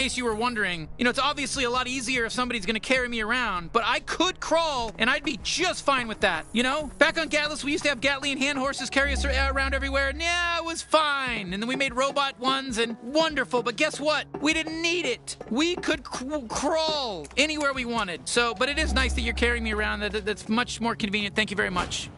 In case you were wondering, you know, it's obviously a lot easier if somebody's gonna carry me around, but I could crawl, and I'd be just fine with that, you know? Back on Gatlas, we used to have Gatlian hand horses carry us around everywhere, and yeah, it was fine. And then we made robot ones, and wonderful, but guess what? We didn't need it. We could crawl anywhere we wanted. So, but it is nice that you're carrying me around. That's much more convenient. Thank you very much.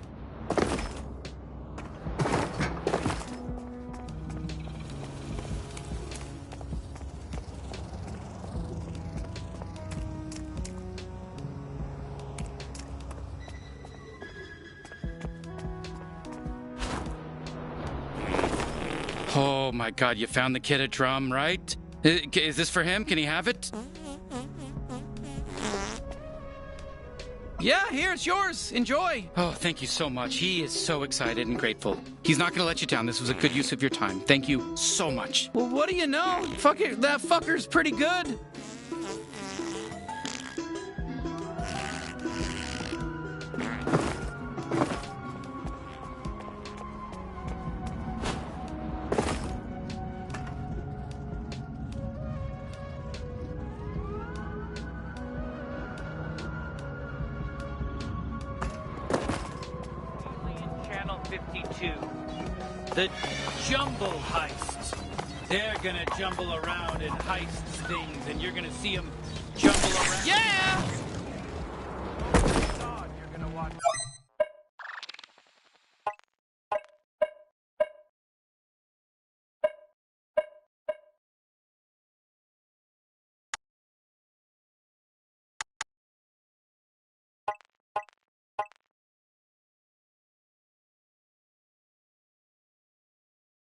Oh my God, you found the kid a drum, right? Is this for him? Can he have it? Yeah, here, it's yours. Enjoy. Oh, thank you so much. He is so excited and grateful. He's not gonna let you down. This was a good use of your time. Thank you so much. Well, what do you know? Fuck it, that fucker's pretty good. The Jumble Heist. They're gonna jumble around and heist things, and you're gonna see them jumble around. Yeah! You're gonna watch.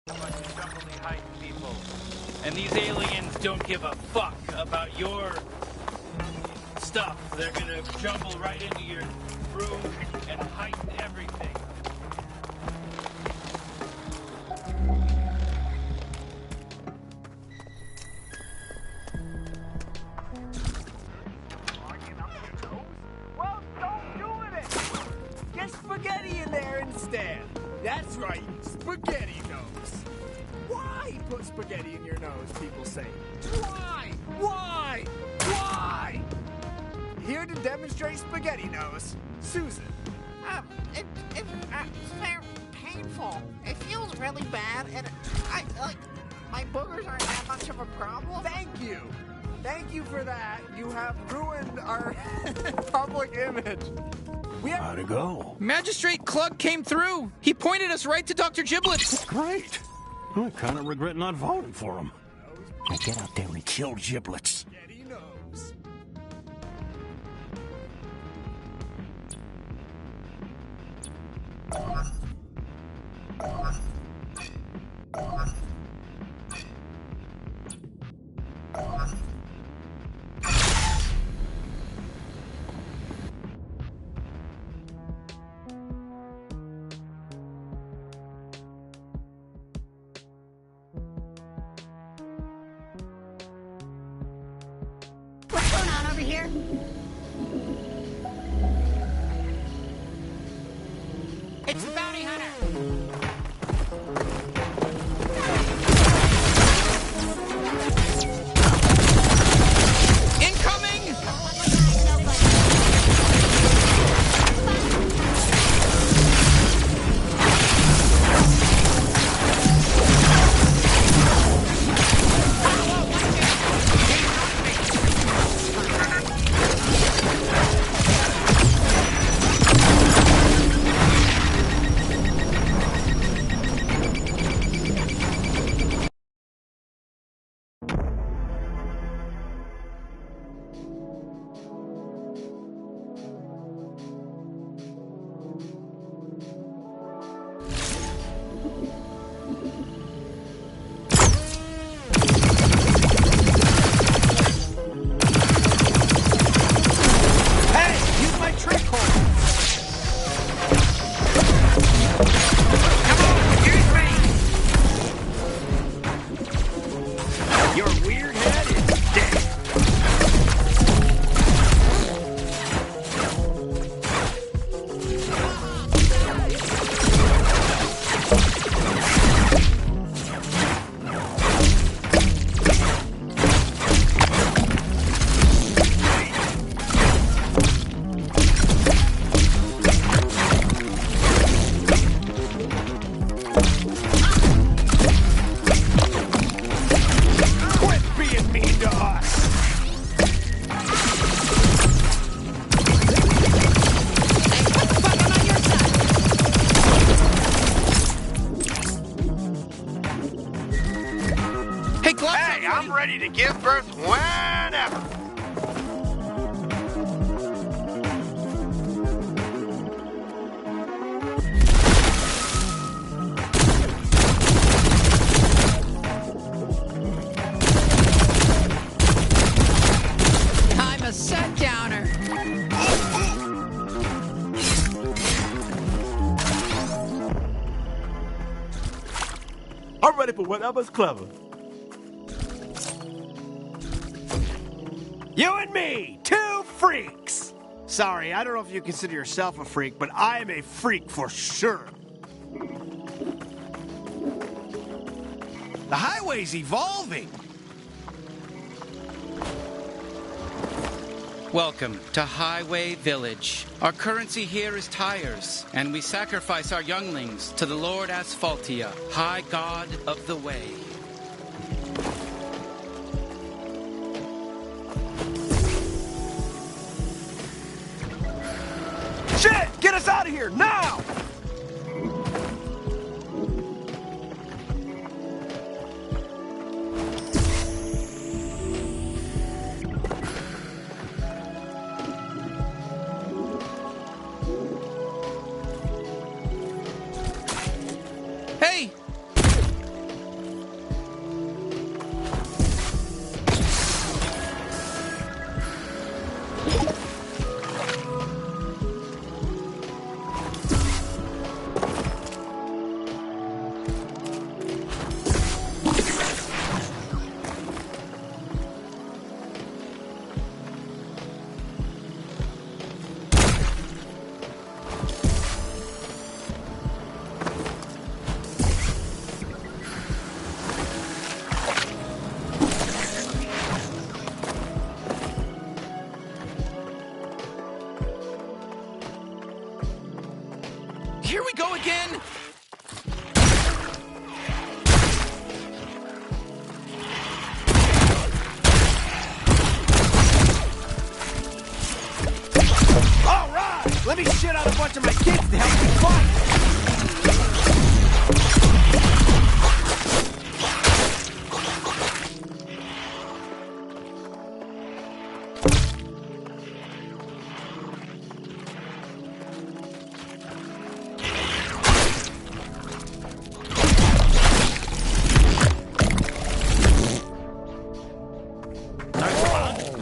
A bunch of jumbly heist people. And these aliens don't give a fuck about your stuff. They're gonna jumble right into your room and heist everything. Well, don't do it! Get spaghetti in there instead. That's right, spaghetti nose. Why put spaghetti in your nose, people say? Why? Why? Why? Here to demonstrate spaghetti nose, Susan. It's very painful. It feels really bad, and my boogers aren't that much of a problem. Thank you. Thank you for that. You have ruined our public image. How'd it go? Magistrate Klug came through. He pointed us right to Dr. Giblets. Great. I kind of regret not voting for him. Now get out there and kill Giblets. Spaghetti nose. What's going on over here? It's the bounty hunter. Incoming! Rebirth whenever. I'm a sundowner. I'm ready for whatever's clever. You and me, two freaks. Sorry, I don't know if you consider yourself a freak, but I am a freak for sure. The highway's evolving. Welcome to Highway Village. Our currency here is tires, and we sacrifice our younglings to the Lord Asphaltia, High God of the Way. Shit! Get us out of here, now! Hey! Here we go again! All right! Let me shit out a bunch of my kids to help me fight!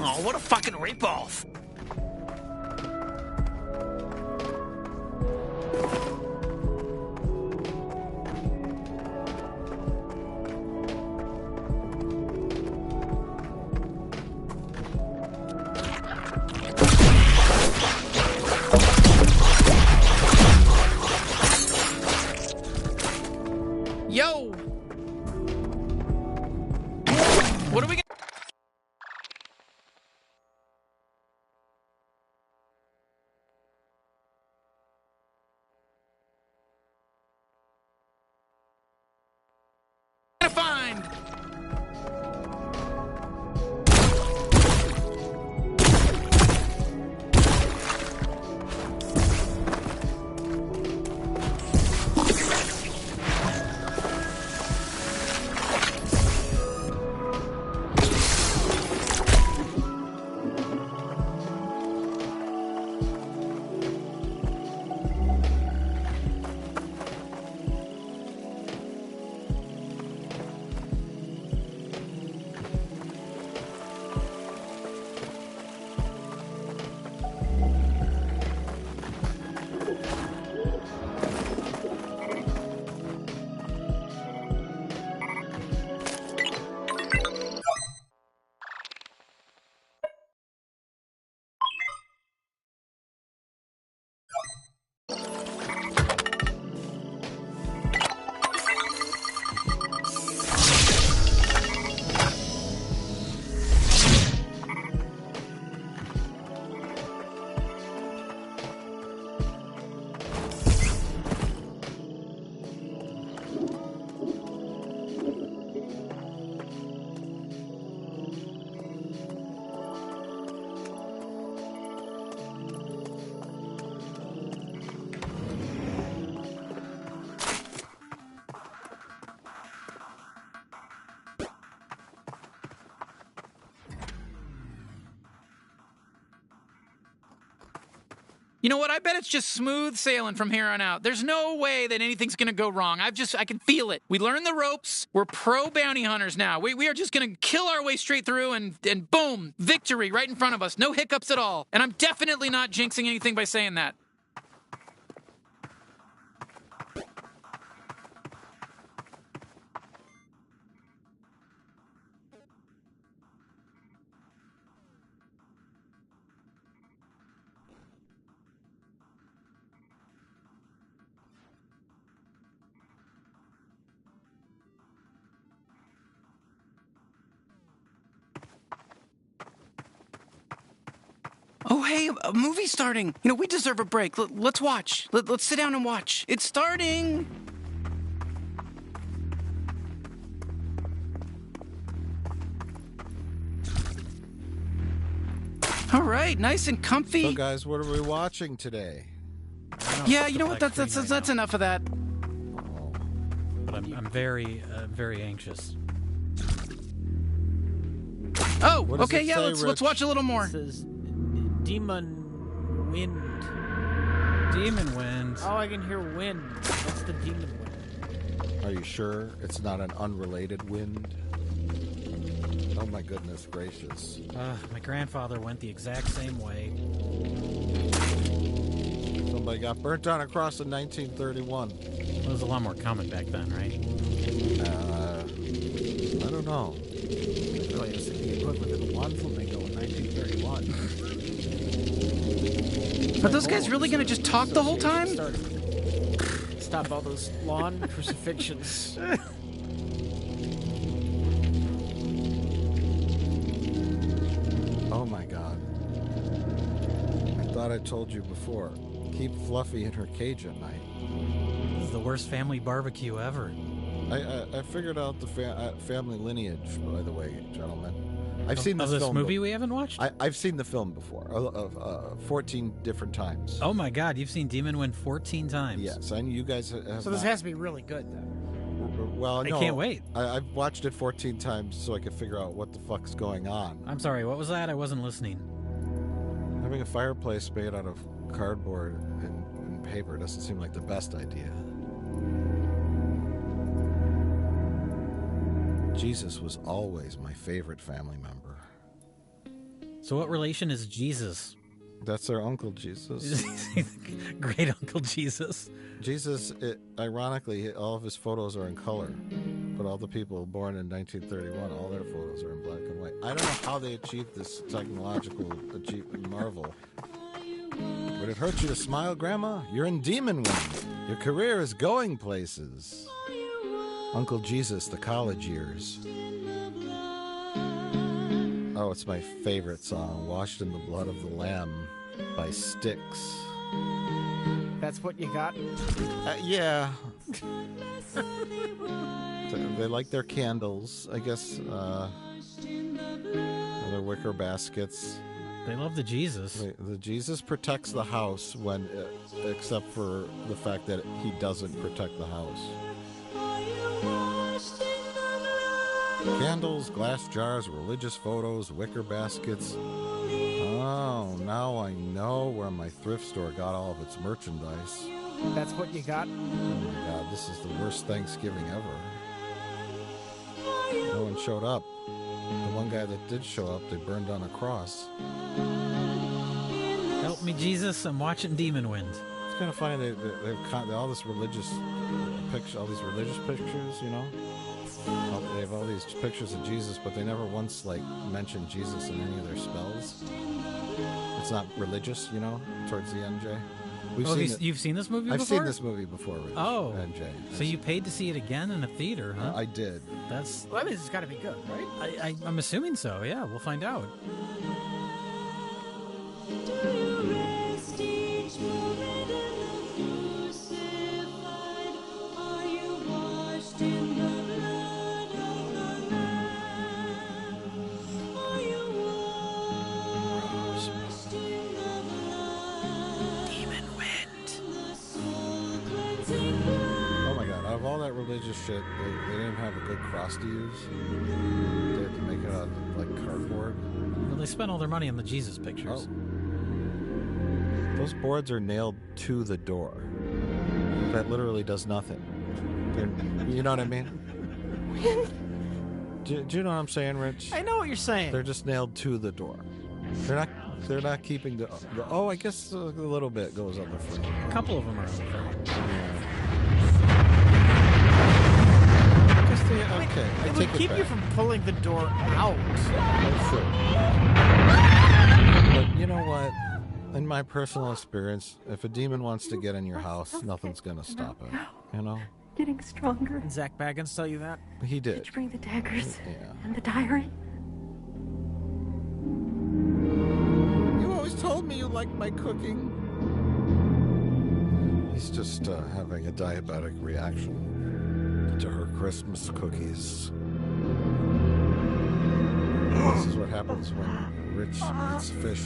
Oh, what a fucking ripoff! Yo! What are we gonna... find? You know what? I bet it's just smooth sailing from here on out. There's no way that anything's gonna go wrong. I can feel it. We learned the ropes. We're pro bounty hunters now. We are just gonna kill our way straight through and boom, victory right in front of us. No hiccups at all. And I'm definitely not jinxing anything by saying that. Oh, hey, a movie's starting. You know, we deserve a break. Let's watch. Let's sit down and watch. It's starting. All right, nice and comfy. So, guys, what are we watching today? Yeah, you know what? That's enough of that. But I'm very anxious. Oh, What does okay, it yeah. say, Let's Rich? watch a little more. It says Demon Wind. Demon Wind. Oh, I can hear wind. That's the demon wind. Are you sure it's not an unrelated wind? Oh my goodness gracious. My grandfather went the exact same way. Somebody got burnt on a cross in 1931. There was a lot more common back then, right? I don't know. Oh, yes, the equivalent of one flamingo in 1931. Are those guys really going to just talk the whole time? Stop all those lawn crucifixions. Oh my god. I thought I told you before. Keep Fluffy in her cage at night. This is the worst family barbecue ever. I figured out the family lineage, by the way, gentlemen. I've seen this film movie we haven't watched? I've seen the film before, 14 different times. Oh my god, you've seen Demon Wind 14 times. Yes, I know you guys have. So this has to be really good, then. Well, no, I can't wait. I've watched it 14 times so I can figure out what the fuck's going on. I'm sorry, what was that? I wasn't listening. Having a fireplace made out of cardboard and paper doesn't seem like the best idea. Jesus was always my favorite family member. So what relation is Jesus? That's our Uncle Jesus. Great Uncle Jesus. Jesus, ironically, all of his photos are in color. But all the people born in 1931, all their photos are in black and white. I don't know how they achieved this technological marvel. Would it hurt you to smile, Grandma? You're in Demon Wind. Your career is going places. Uncle Jesus, the college years. Oh, it's my favorite song, Washed in the Blood of the Lamb by Styx. That's what you got? Yeah. They like their candles, I guess. Their wicker baskets. They love the Jesus. The Jesus protects the house when, except for the fact that he doesn't protect the house. Candles, glass jars, religious photos, wicker baskets. Oh, now I know where my thrift store got all of its merchandise. That's what you got? Oh my god, this is the worst Thanksgiving ever. No one showed up. The one guy that did show up, they burned on a cross. Help me, Jesus, I'm watching Demon Wind. It's kind of funny, they've all this religious all these religious pictures, you know? They have all these pictures of Jesus, but they never once mention Jesus in any of their spells. It's not religious, you know, towards the end, Jay. You've seen this movie I've before? seen this movie before, Rich. Oh, and Jay. So you paid to see it again in a theater, huh? I did. Well, that means it's got to be good, right? I'm assuming so, yeah. We'll find out. Religious shit, they didn't have a good cross to use. They had to make it out of cardboard. Well, they spent all their money on the Jesus pictures. Oh. Those boards are nailed to the door. That literally does nothing. You know what I mean? Do you know what I'm saying, Rich? I know what you're saying. They're just nailed to the door. They're not keeping the oh, I guess a little bit goes on the front. A couple of them are on the front. Okay, It would keep you from pulling the door out. That's true. But you know what? In my personal experience, if a demon wants to get in your house, nothing's gonna stop it. You know? Getting stronger. Did Zach Baggins tell you that? He did. Did you bring the daggers? Yeah. And the diary? You always told me you liked my cooking. He's just having a diabetic reaction to her Christmas cookies. This is what happens when Rich eats fish.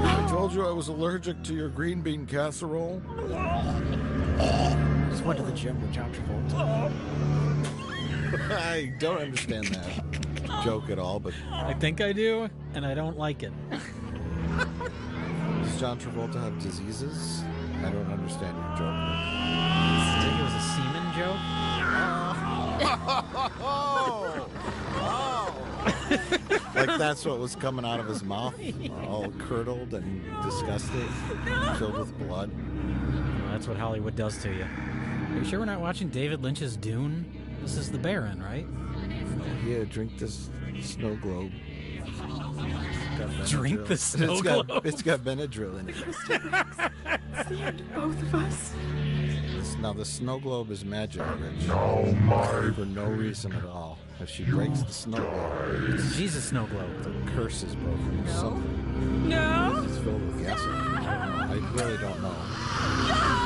I told you I was allergic to your green bean casserole. Just went to the gym with John Travolta. I don't understand that joke at all, but I think I do, and I don't like it. Does John Travolta have diseases? I don't understand your joke. I think it was a semen joke. Like that's what was coming out of his mouth, all curdled and disgusted, filled with blood. Well, that's what Hollywood does to you. Are you sure we're not watching David Lynch's Dune? This is the Baron, right? Yeah, drink this snow globe. Drink the snow globe? It's got Benadryl in it. It's the end of both of us. Now, the snow globe is magic, Rich. For no reason at all. If she breaks the snow globe, It's Jesus snow globe. the curse is broken. Something. No. It's filled with gasoline. I really don't know.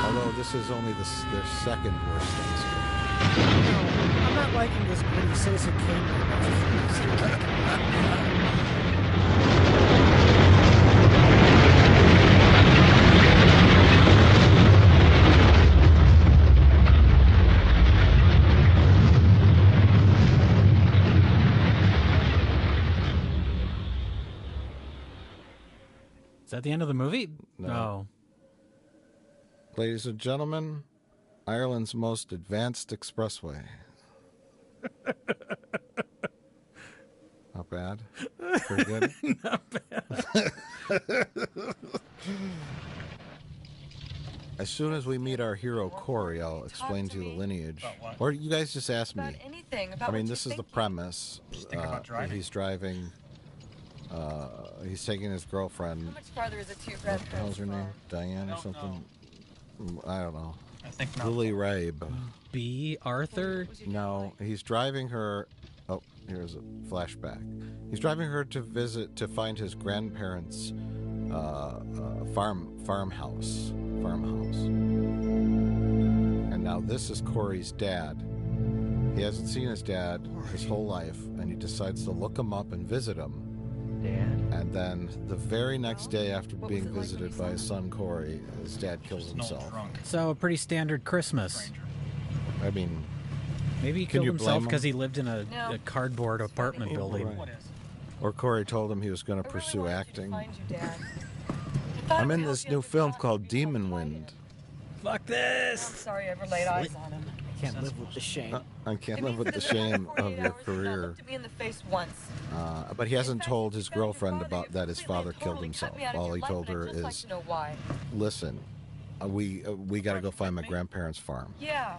Although this is only their second worst Thanksgiving. I'm not liking this pretty Citizen Kane. Is that the end of the movie? No. Ladies and gentlemen, Ireland's most advanced expressway. Not bad. Pretty good. Not bad. As soon as we meet our hero Corey, I'll explain to you the lineage. Or you guys just ask me. I mean, this is the premise. He's driving. He's taking his girlfriend. How much farther is it to your What the hell's her name? Diane or something? I don't know. I think not. Lily Rabe. B. Arthur? No, he's driving her. Oh, here's a flashback. He's driving her to find his grandparents' farmhouse. And now this is Corey's dad. He hasn't seen his dad his whole life, and he decides to look him up and visit him. Dad. And then the very next day after being visited by his son Corey, his dad kills himself. So a pretty standard Christmas. I mean, maybe he can killed you himself blame because him? he lived in a cardboard apartment building. Right. Or Corey told him he was going to pursue acting. I'm in this new film called Demon Wind. Fuck this! I'm sorry I ever laid eyes on him. I can't live with the shame. I can't live with the shame of your career. Looked at me in the face once. But he hasn't told his girlfriend about that his father killed himself. All he told her is, to know why. listen, we got to go find my grandparents' farm. Yeah.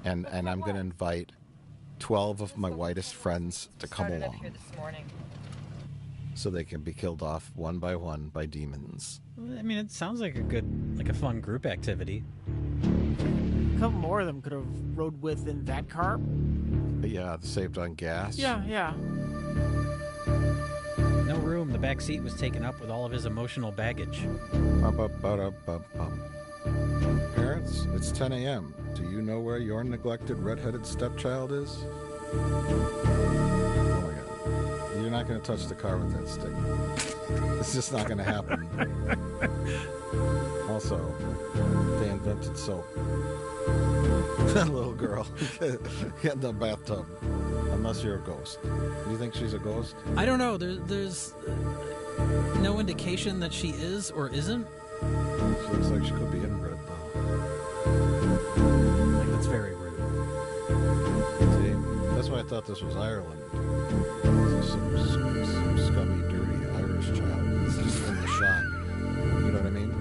And I'm going to invite 12 of my whitest friends to come Started up along here this morning. so they can be killed off one by demons. I mean, it sounds like a fun group activity. A couple more of them could have rode with in that car. But yeah, saved on gas. Yeah. No room. The back seat was taken up with all of his emotional baggage. Parents, it's 10 a.m. Do you know where your neglected redheaded stepchild is? Oh my God. You're not going to touch the car with that stick. It's just not going to happen. Also, they invented soap. That little girl get in the bathtub. Unless you're a ghost. Do you think she's a ghost? I don't know. There's no indication that she is or isn't. She looks like she could be inbred, though. Like, that's very rude. See, that's why I thought this was Ireland. Some scummy, dirty Irish child. It's just in the shot. You know what I mean?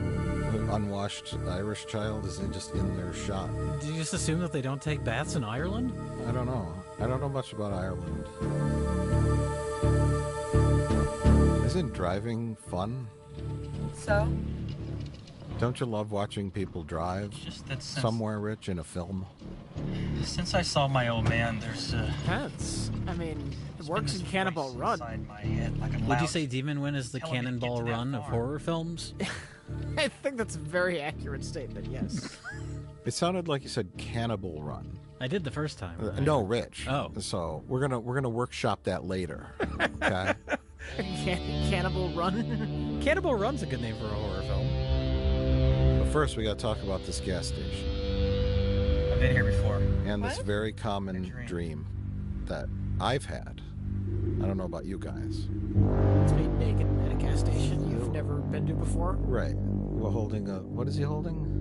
An unwashed Irish child is just in their shot. Did you just assume that they don't take baths in Ireland? I don't know. I don't know much about Ireland. Isn't driving fun? So? Don't you love watching people drive somewhere, Rich, in a film? Since I saw my old man, there's Depends. I mean, it works in Cannonball Run. Would you say Demon Wind is the Cannonball Run of horror films? I think that's a very accurate statement, yes. It sounded like you said Cannibal Run. I did the first time. No, Rich. Oh. So we're gonna workshop that later. Okay. Cannibal Run? Cannibal Run's a good name for a horror film. But first, we got to talk about this gas station. I've been here before. And this very common dream that I've had. I don't know about you guys. It's made naked at a gas station you've never been to before. Right. Well, holding a... What is he holding?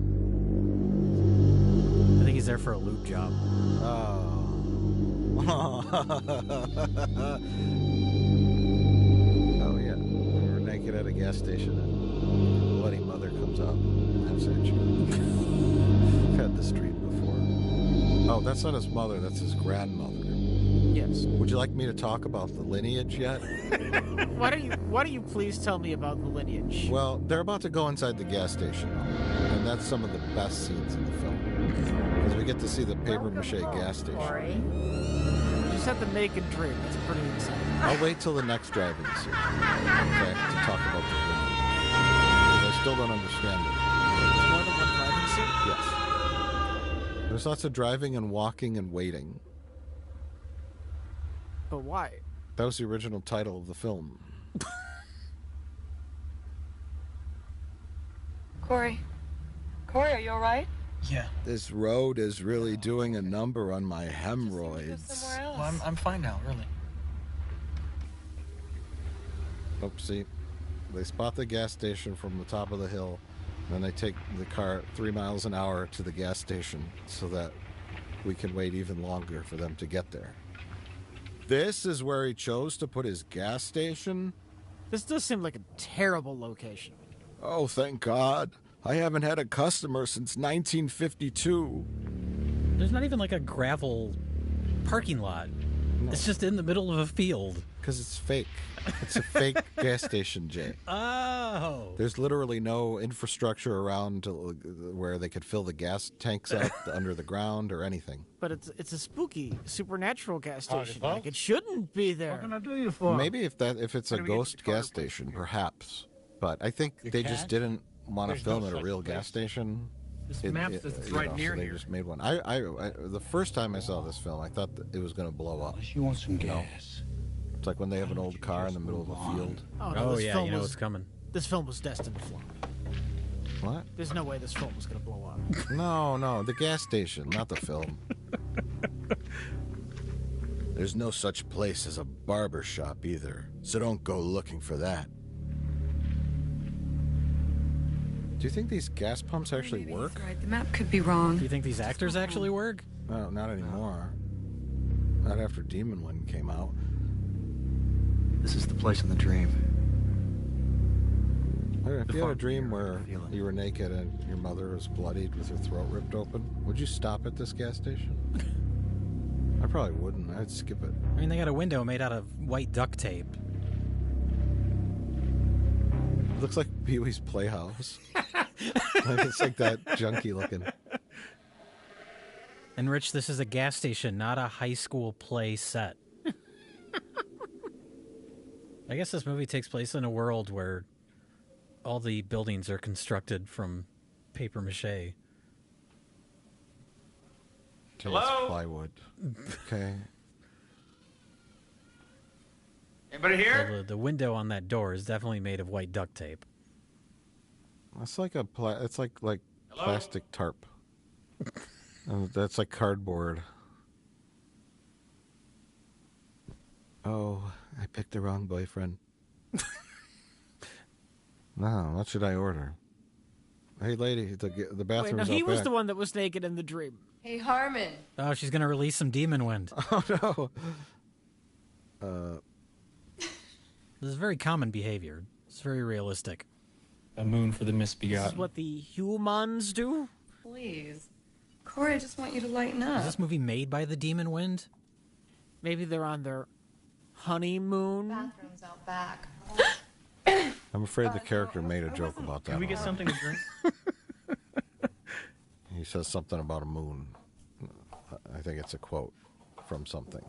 I think he's there for a lube job. Oh. Oh, yeah. We were naked at a gas station and Bloody Mother comes out and has at you. I've had this dream before. Oh, that's not his mother. That's his grandmother. Yes. Would you like me to talk about the lineage yet? Why don't you please tell me about the lineage? Well, they're about to go inside the gas station, and that's some of the best scenes in the film. Because we get to see the paper-mache gas station. You just had the naked dream. That's pretty exciting. I'll wait till the next driving scene, okay, to talk about the lineage. Because I still don't understand it. There's more than one driving scene? Yes. There's lots of driving and walking and waiting. But why? That was the original title of the film. Corey, are you all right? Yeah. This road is really doing a number on my hemorrhoids. Well, I'm fine now, really. Oopsie. They spot the gas station from the top of the hill, and then they take the car 3 miles an hour to the gas station so that we can wait even longer for them to get there. This is where he chose to put his gas station? This does seem like a terrible location. Oh, thank God. I haven't had a customer since 1952. There's not even like a gravel parking lot. No. It's just in the middle of a field. Because it's fake. It's a fake gas station, Jay. Oh. There's literally no infrastructure around where they could fill the gas tanks up under the ground or anything. But it's a spooky, supernatural gas station. Like, it shouldn't be there. What can I do you for? Maybe if it's a ghost gas station, perhaps. But I think they just didn't want to film at a real gas station. This map says it's right near so they here. just made one. I the first time I saw this film, I thought that it was going to blow up. You want some gas? It's like when they have an old car in the middle of a field. Oh, no, this yeah, film you know was, what's coming. This film was destined to flop. What? There's no way this film was going to blow up. No, the gas station, not the film. There's no such place as a barber shop either, so don't go looking for that. Do you think these gas pumps actually work? Right. The map could be wrong. Do you think these actors actually work? No, not anymore. Not after Demon Wind came out. This is the place in the dream. If you had a dream where you were naked and your mother was bloodied with her throat ripped open, would you stop at this gas station? I probably wouldn't. I'd skip it. I mean, they got a window made out of white duct tape. It looks like Pee-wee's Playhouse. It's like that junky looking. And Rich, this is a gas station, not a high school play set. I guess this movie takes place in a world where all the buildings are constructed from paper mache. Hello? Plywood. Okay. Anybody here? So the window on that door is definitely made of white duct tape. It's like it's like plastic tarp. That's like cardboard. Oh, I picked the wrong boyfriend. No, what should I order? Hey, lady, the Wait, bathroom's no, out he was back. the one that was naked in the dream. Hey, Harmon. Oh, she's going to release some demon wind. Oh, no. This is very common behavior. It's very realistic. A moon for the misbegotten. This is what the humans do? Please. Corey, I just want you to lighten up. Is this movie made by the demon wind? Maybe they're on their honeymoon. Bathroom's out back. I'm afraid the character made a joke about that. Can we get something to drink? He says something about a moon. I think it's a quote from something.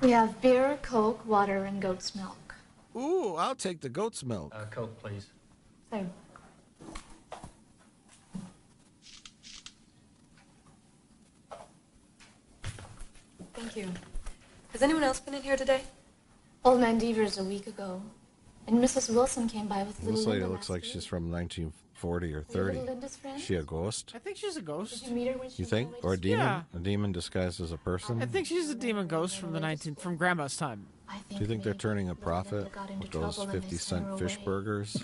We have beer, Coke, water, and goat's milk. Ooh, I'll take the goat's milk. Coke, please. So, Thank you. Has anyone else been in here today? Old Man Devers a week ago. And Mrs. Wilson came by with little This lady Linda looks last like week. she's from 40 or Are you 30. little Linda's friend? Is she a ghost? I think she's a Did ghost. you meet her when she You was think? on the Or a way to demon? Yeah. A demon disguised as a person? I think she's a demon ghost from from Grandma's time. I Do you think they're turning a profit got into with those trouble and they 50-cent sent her fish away. burgers?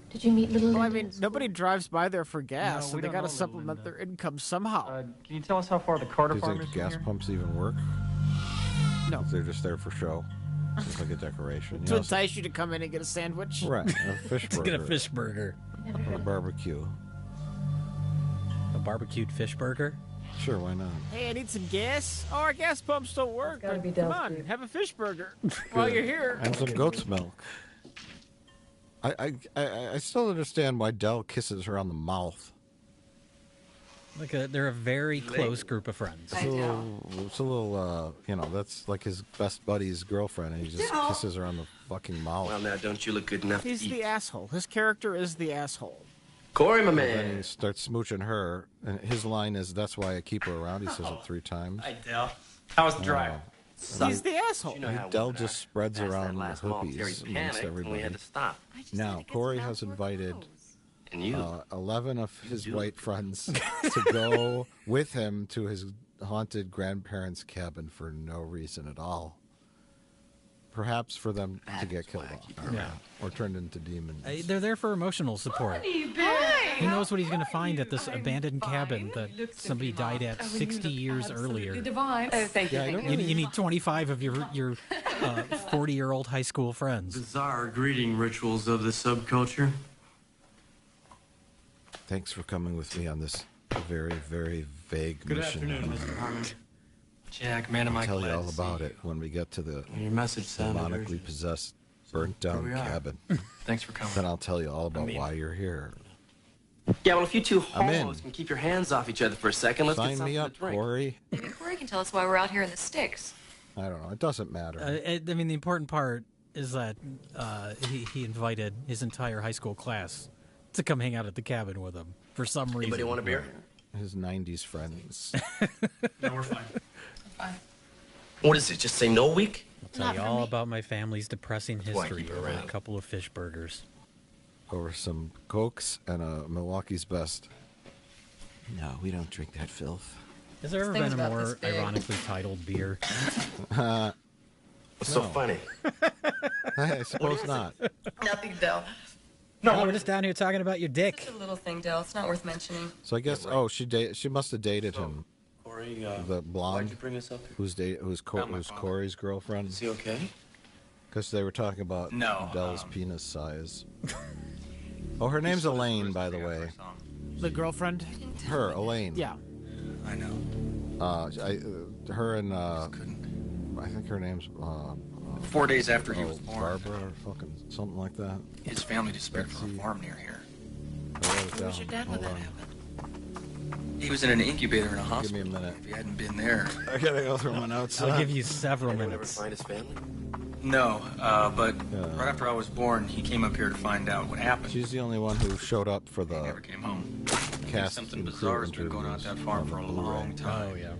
Did you meet little Well, I Linda? mean, nobody drives by there for gas, No, so we they don't got to know Little supplement Linda. their income somehow. Can you tell us how far the Carter Do you farm think is from gas here? pumps even work? No. They're just there for show. It's like a decoration. To entice you to come in and get a sandwich. Right, a fish To burger. get a fish burger. Or a barbecue. A barbecued fish burger? Sure, why not? Hey, I need some gas. Oh, our gas pumps don't work. gotta be Come Del's on, food. have a fish burger while you're here. And some goat's milk. I still understand why Del kisses her on the mouth. They're a very close group of friends. It's a little, that's like his best buddy's girlfriend, and he just kisses her on the fucking mouth. Well, now, don't you look good enough He's to eat? the asshole. His character is the asshole. Corey, my And then man. he starts smooching her, and his line is, "That's why I keep her around." He says it 3 times. Hi, Del. How was the drive? He's the asshole. You know how Del women just are. spreads Past that around the last mall, Terry hoopies amongst panicked, and we everybody. had to stop. Now, Corey has invited And you? 11 of his white friends to go with him to his haunted grandparents' cabin for no reason at all. Perhaps for them to get killed off. Yeah. Or turned into demons. They're there for emotional support. He knows what he's going to find at this abandoned cabin that somebody died at 60 years earlier. Divine. Oh, thank you. Yeah, I Thank don't you. You need 25 of your 40-year-old high school friends. Bizarre greeting rituals of the subculture. Thanks for coming with me on this very, very vague Good mission. afternoon, Mr. Harmon. Jack, man, am I'll I tell you glad all to see about you. it when we get to the Your message sounded demonically urgent. possessed, burnt down here we are. cabin. Thanks for coming. Then I'll tell you all about why you're here. Yeah, well, if you two I'm in. homos can keep your hands off each other for a second, let's get Sign something me up, to drink. Corey. Maybe Corey can tell us why we're out here in the sticks. I don't know. It doesn't matter. I mean, the important part is that he invited his entire high school class to come hang out at the cabin with him for some reason. Anybody want a beer? His 90s friends. No, we're fine. What does it just say no week? I'll tell you all about my family's depressing why I history keep it over a around. couple of fish burgers. Over some Cokes and a Milwaukee's Best. No, we don't drink that filth. Has there ever thing's been a about more this big. ironically titled beer? What's so No. funny? I suppose not. Nothing, Del. No, we're just down here talking about your dick. It's a little thing, Del. It's not worth mentioning. So I guess, she must have dated him. Corey, The why'd blonde you bring us up here? who's Corey's girlfriend. Is he okay? Because they were talking about No, Dell's penis size. Oh, her name's Elaine, by the way. The girlfriend? Her, Elaine. Yeah. I know. Her and I think her name's 4 days after he was born, Barbara or fucking something like that. his family disappeared from a farm near here. I wrote it Where was your down. dad when Hold that on. happened? He was in an incubator in a Give hospital. me a minute. If he hadn't been there. I gotta go through my notes. I'll give you several Anyone ever minutes. find his family? No, but right after I was born, he came up here to find out what happened. She's the only one who showed up for He the never came home. cast Something and bizarre crew has been going on at that interviews farm on for a the Blu-ray. long time. Oh, yeah.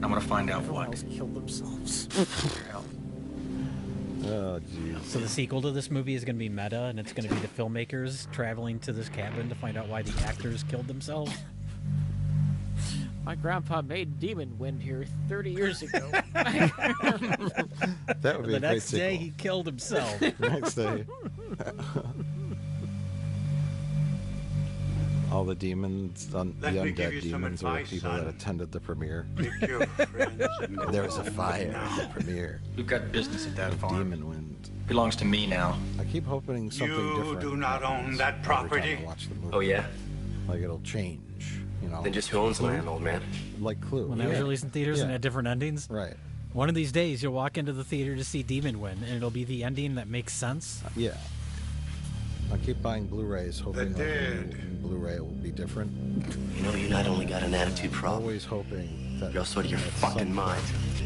I'm gonna find out Everyone what. else killed themselves. Your help. Oh, jeez. So the sequel to this movie is going to be meta, and it's going to be the filmmakers traveling to this cabin to find out why the actors killed themselves. My grandpa made Demon Wind here 30 years ago. That would be The a great next day, sequel. he killed himself. The next day. All the demons, the Let me give undead you some demons, were advice, people son. that attended the premiere. Pick your friends and go There was a home fire now. at the premiere. We've got business at that farm. Demon Wind. Belongs to me now. I keep hoping something You different. do not happens own that every time property. I watch the movie. Oh, yeah? Like it'll change, you know. Then just who owns the land, old man? Like Clue. When that was released in theaters and Yeah. had different endings. Right. One of these days, you'll walk into the theater to see Demon Win, and it'll be the ending that makes sense. Yeah. I keep buying Blu-rays, hoping The that dead. the Blu-ray will be different. You know, you not only got an attitude problem, Always hoping that you're also out of your at fucking some mind. point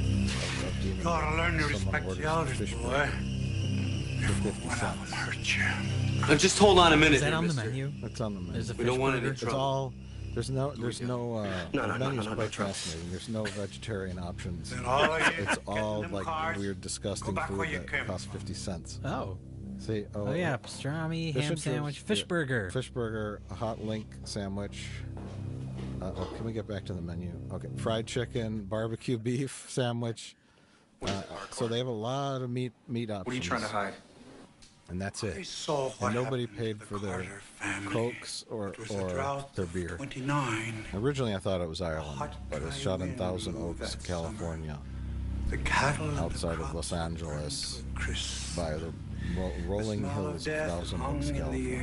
of Demon Gotta Win, learn to someone respect orders the elders, fish boy. burger for 50 One of them cents. hurt you. Now, just hold on a minute Is that here, on the mister. menu? It's on the menu. There's a We fish don't want any burger. It's trouble. all. There's no. No, the no, menu's no, quite trouble. fascinating. There's no vegetarian options. Then all of you It's get all them like cars, weird, disgusting go back food where you that came costs from. 50 cents. Oh. See, Oh yeah, pastrami, fish ham and sandwich, chips, fish yeah. burger. Fish burger, a hot link sandwich. Can we get back to the menu? Okay, fried chicken, barbecue beef sandwich. So they have a lot of meat options. What are you trying to hide? And that's it. saw And nobody paid for their Cokes or their beer. 29. Originally, I thought it was Ireland, but it's shot in Thousand Oaks, California, The cattle outside of Los Angeles, by the rolling hills of Thousand Oaks, California,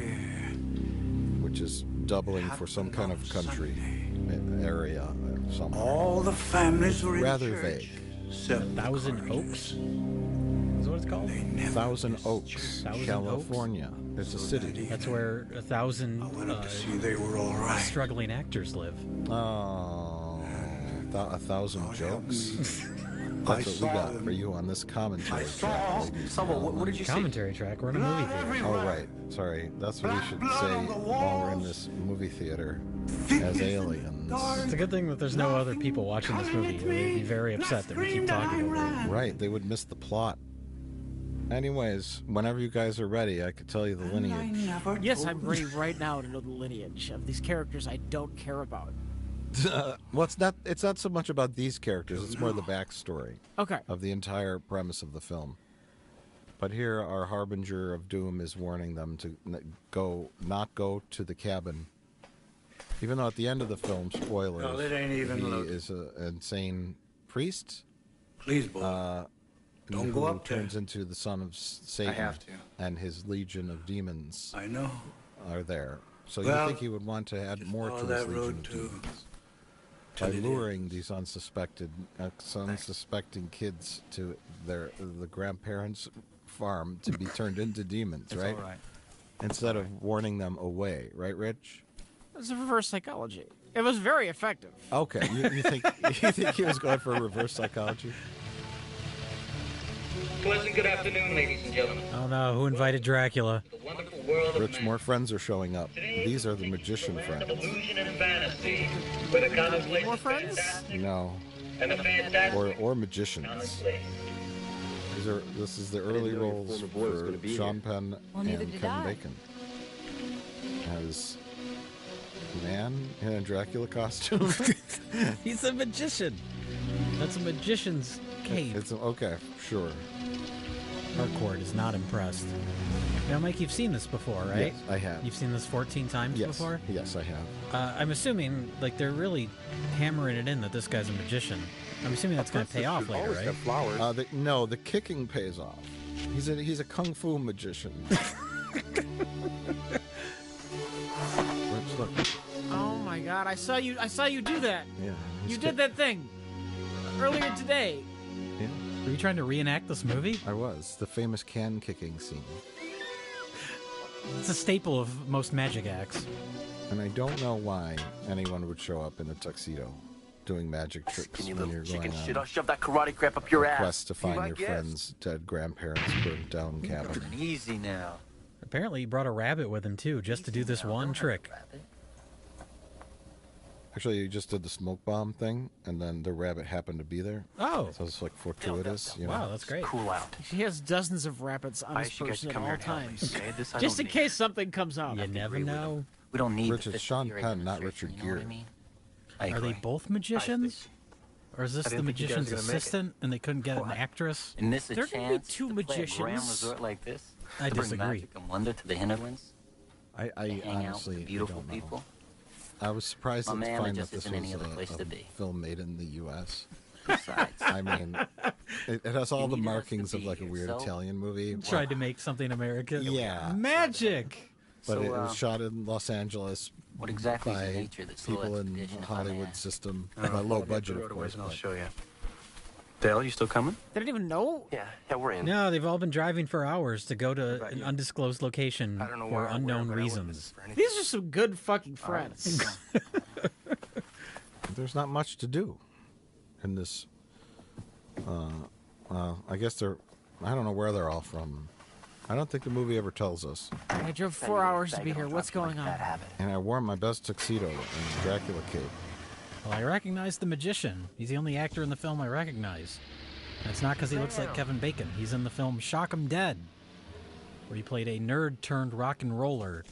which is doubling for some kind of country area somewhere. All the families were in rather church. vague. Thousand Oaks? Is what it's called? Thousand Oaks, California. It's a city. That's where 1,000 they were all right. struggling actors live. Oh, 1,000 jokes. That's what we got for you on this commentary track. What did you see? Commentary track. We're in a movie theater. Oh, right. Sorry. That's what we should say while we're in this movie theater as aliens. It's a good thing that there's no other people watching this movie. They'd be very upset that we keep talking over it. Right. They would miss the plot. Anyways, whenever you guys are ready, I could tell you the lineage. Yes, I'm ready right now to know the lineage of these characters I don't care about. Well, it's not so much about these characters. It's more the backstory of the entire premise of the film. But here, our harbinger of doom is warning them to not go to the cabin. Even though at the end of the film, spoilers, No, it ain't even he loaded. is an insane priest. Please, boy. Don't who go up there. turns into the son of Satan. I have to. And his legion of demons. I know. Are there. So Well, you think he would want to add more to follow his that legion road of to demons? By luring these unsuspecting kids to the grandparents' farm to be turned into demons, It's right? all right. Instead of warning them away, right, Rich? It's a reverse psychology. It was very effective. Okay, you think he was going for reverse psychology? Pleasant good afternoon, ladies and gentlemen. Oh no, who invited Dracula? The wonderful world of Rich, more friends are showing up. These are the magician friends. illusion and fantasy, where the contemplation More friends? No, and the fantastic or magicians. This is the early roles for Sean Penn Well, neither and did Kevin I. Bacon as man in a Dracula costume. He's a magician. That's a magician's cape. It's okay, sure. Harcourt is not impressed. Now, Mike, you've seen this before, right? Yes, I have. You've seen this 14 times Yes, before? yes, I have. I'm assuming, like, they're really hammering it in that this guy's a magician. I'm assuming that's going to pay off later, right? No, the kicking pays off. He's a kung fu magician. Let's look. Oh my god, I saw you do that. Yeah. You did that thing earlier today. Yeah. Were you trying to reenact this movie? I was. The famous can kicking scene. It's a staple of most magic acts. And I don't know why anyone would show up in a tuxedo doing magic tricks Skinny when little you're chicken going shit. on I'll shove that karate crap up your a ass. quest to find Be my your guest. friend's dead grandparents' burnt down cabin. Easy now. Apparently, he brought a rabbit with him, too, just to do this one trick. Actually, you just did the smoke bomb thing, and then the rabbit happened to be there. Oh. So it's like fortuitous. You know? Wow, that's great. Cool out. He has dozens of rabbits on I his should get person you at come all here and help me, times. okay? This I Just don't in need. case something comes up. You never know. We don't need Rich, the it's Sean 50-year Penn, not administration, Richard you know what Gere. I mean? I Are they agree. both magicians? Or is this I the didn't think you guys magician's were gonna make it. assistant and they couldn't get an actress? And this a There can be chance two to play a grand magicians. resort like this? I to bring disagree. magic and wonder to the hinterlands? I Hang out honestly with beautiful don't know. people? I was surprised My to man, find there that just this isn't was any other place to a be. film made in the U.S. Besides, I mean, it has all the needed us to markings of be like a here, weird so- Italian movie. Tried to make something American. Yeah. Magic! But So, it was shot in Los Angeles what exactly is the by nature of this little people in expedition, the if I may Hollywood ask? system. By low budget, of course. And I'll but- show you. Dale, you still coming? They didn't even know. Yeah, we're in. No, they've all been driving for hours to go to about an you? undisclosed location I don't know for where or unknown where, but I wouldn't reasons. miss it for anything. These are some good fucking friends. There's not much to do in this. I guess they're. I don't know where they're all from. I don't think the movie ever tells us. I drove 4 hours to be here. What's going on? And I wore my best tuxedo and Dracula cape. Well, I recognize the magician. He's the only actor in the film I recognize. And it's not because he looks like Kevin Bacon. He's in the film Shock 'em Dead. where he played a nerd turned rock and roller.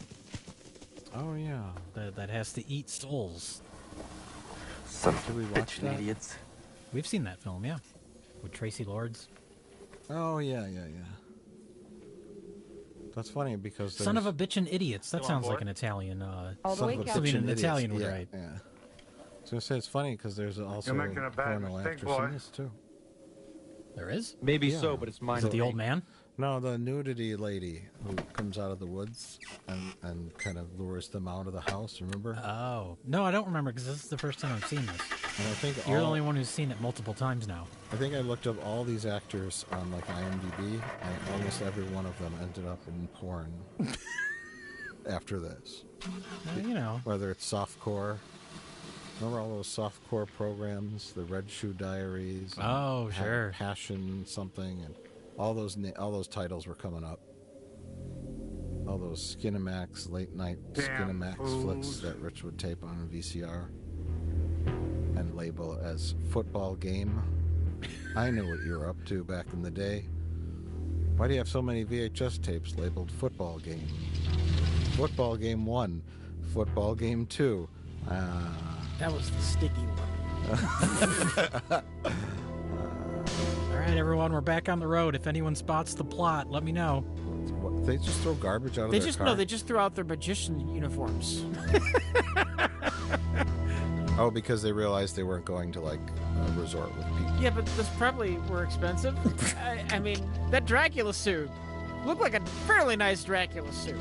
Oh yeah, that has to eat souls. Some Did we watch that? idiots. We've seen that film, yeah, with Tracy Lords. Oh yeah. That's funny because Son of a bitchin' idiots. That sounds like an Italian. Son of a something an bitchin' Italian would idiots. write. Yeah. I was gonna say it's funny because there's also You're making a a bad porno mistake, actress boy. in this too. There is? Maybe Yeah. so, but it's mine. Is it the old man? No, the nudity lady who comes out of the woods and kind of lures them out of the house. Remember? Oh no, I don't remember because this is the first time I've seen this. And I think You're the only one who's seen it multiple times now. I think I looked up all these actors on like IMDb, and almost every one of them ended up in porn after this. You know, Whether it's softcore. Remember all those softcore programs, the Red Shoe Diaries? and Oh, sure. Passion something, and all those titles were coming up. All those Skinamax late night Damn Skinamax fools. flicks that Rich would tape on VCR and label as football game. I knew what you were up to back in the day. Why do you have so many VHS tapes labeled football game? Football game 1, football game 2. That was the sticky one. All right, everyone, we're back on the road. If anyone spots the plot, let me know. They just throw garbage out of They their just car? no, they just threw out their magician uniforms. Oh, because they realized they weren't going to like a resort with people. Yeah, but those probably were expensive. I mean, that Dracula suit looked like a fairly nice Dracula suit.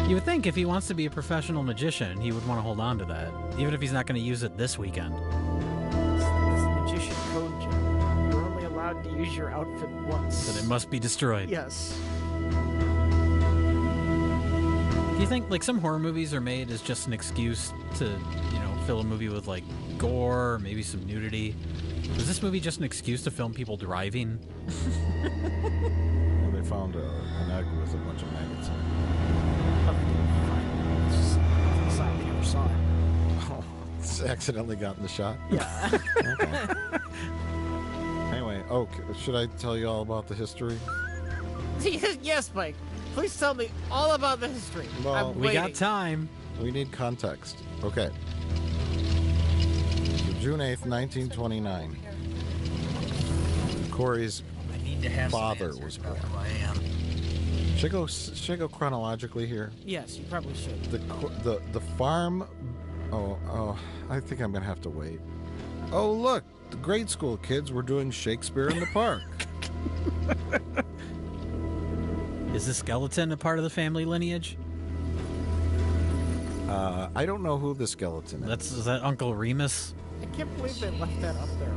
You would think if he wants to be a professional magician, he would want to hold on to that, even if he's not going to use it this weekend. This magician code, Jim. You're only allowed to use your outfit once. Then it must be destroyed. Yes. Do you think like some horror movies are made as just an excuse to, fill a movie with like gore, or maybe some nudity? Is this movie just an excuse to film people driving? Well, they found an egg with a bunch of maggots in it. I never saw it. Oh, it's accidentally got in the shot? Yeah. Okay. Anyway, should I tell you all about the history? Yes, Mike. Please tell me all about the history. Well, We got time. We need context. Okay. So June 8th, 1929. Corey's father was born. Should I go chronologically here? Yes, you probably should. The farm. Oh, I think I'm gonna have to wait. Oh, look, the grade school kids were doing Shakespeare in the park. Is the skeleton a part of the family lineage? I don't know who the skeleton is. Is that Uncle Remus? I can't believe they left that up there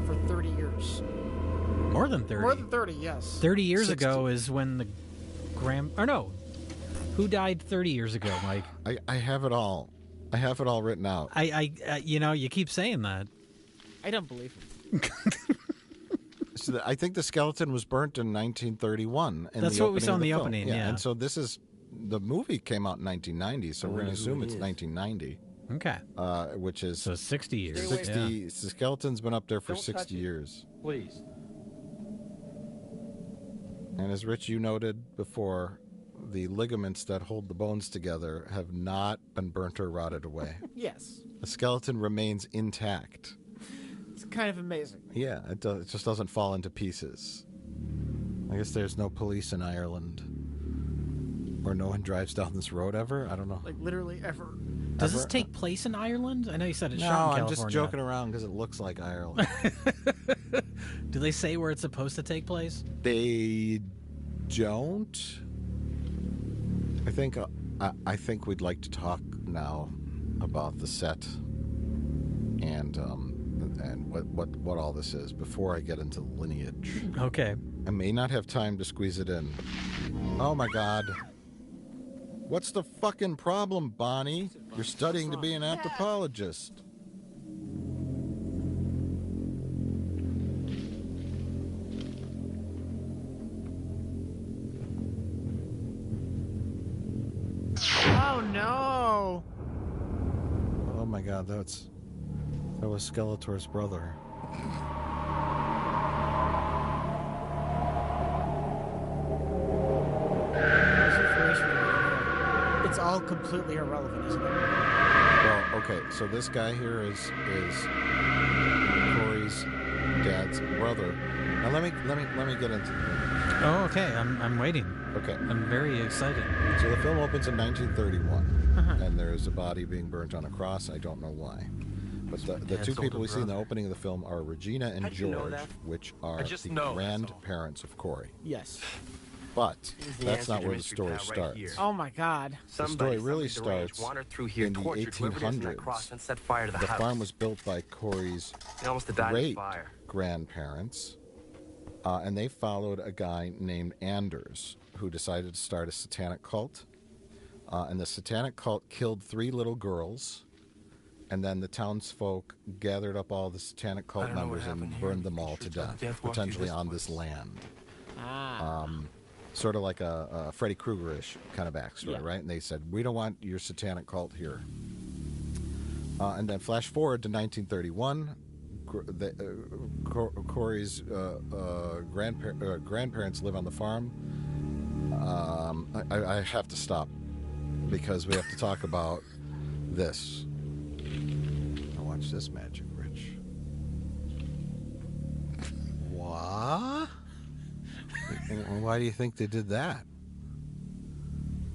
for 30 years. More than 30. More than 30, yes. 30 years 60. ago is when the no. Who died 30 years ago, Mike? I have it all. I have it all written out. You keep saying that. I don't believe him. So I think the skeleton was burnt in 1931. That's what we saw in the opening, yeah. And so the movie came out in 1990, so we're going to assume it's 1990. Okay. Which is... So 60 years. 60. Yeah. The skeleton's been up there for Don't 60 touch it. years. Please. And as Rich, you noted before, the ligaments that hold the bones together have not been burnt or rotted away. Yes. The skeleton remains intact. It's kind of amazing. Yeah, it just doesn't fall into pieces. I guess there's no police in Ireland. Or no one drives down this road ever? I don't know. Like, literally ever. Does this take place in Ireland? I know you said it's No, shot in I'm California. just joking around because it looks like Ireland. Do they say where it's supposed to take place? They don't. I think we'd like to talk now about the set and what all this is before I get into the lineage. Okay. I may not have time to squeeze it in. Oh my God. What's the fucking problem, Bonnie? You're studying to be an anthropologist. Oh, no. Oh my God, that was Skeletor's brother. all completely irrelevant, isn't it? Well, okay, so this guy here is Corey's dad's brother. Now let me get into the Oh, okay. I'm waiting. Okay. I'm very excited. So the film opens in 1931, and there's a body being burnt on a cross. I don't know why. But the two people we see in the opening of the film are Regina and How'd you know George, that? which are I just the know, grandparents of Corey. Yes. But the that's answer not to where the mystery story pal right starts. here. Oh my God. The story really somebody deranged starts wandered through here, in the tortured whoever it is in that cross, 1800s. and set fire to the The house. farm was built by Corey's He almost had died in great fire. grandparents, and they followed a guy named Anders who decided to start a satanic cult. And the satanic cult killed 3 little girls, and then the townsfolk gathered up all the satanic cult members and burned them all to death, potentially on this land. Sort of like a Freddy Krueger-ish kind of backstory, right? And they said, we don't want your satanic cult here. And then flash forward to 1931. Corey's grandparents live on the farm. I have to stop because we have to talk about this. Now watch this magic, Rich. What? Why do you think they did that?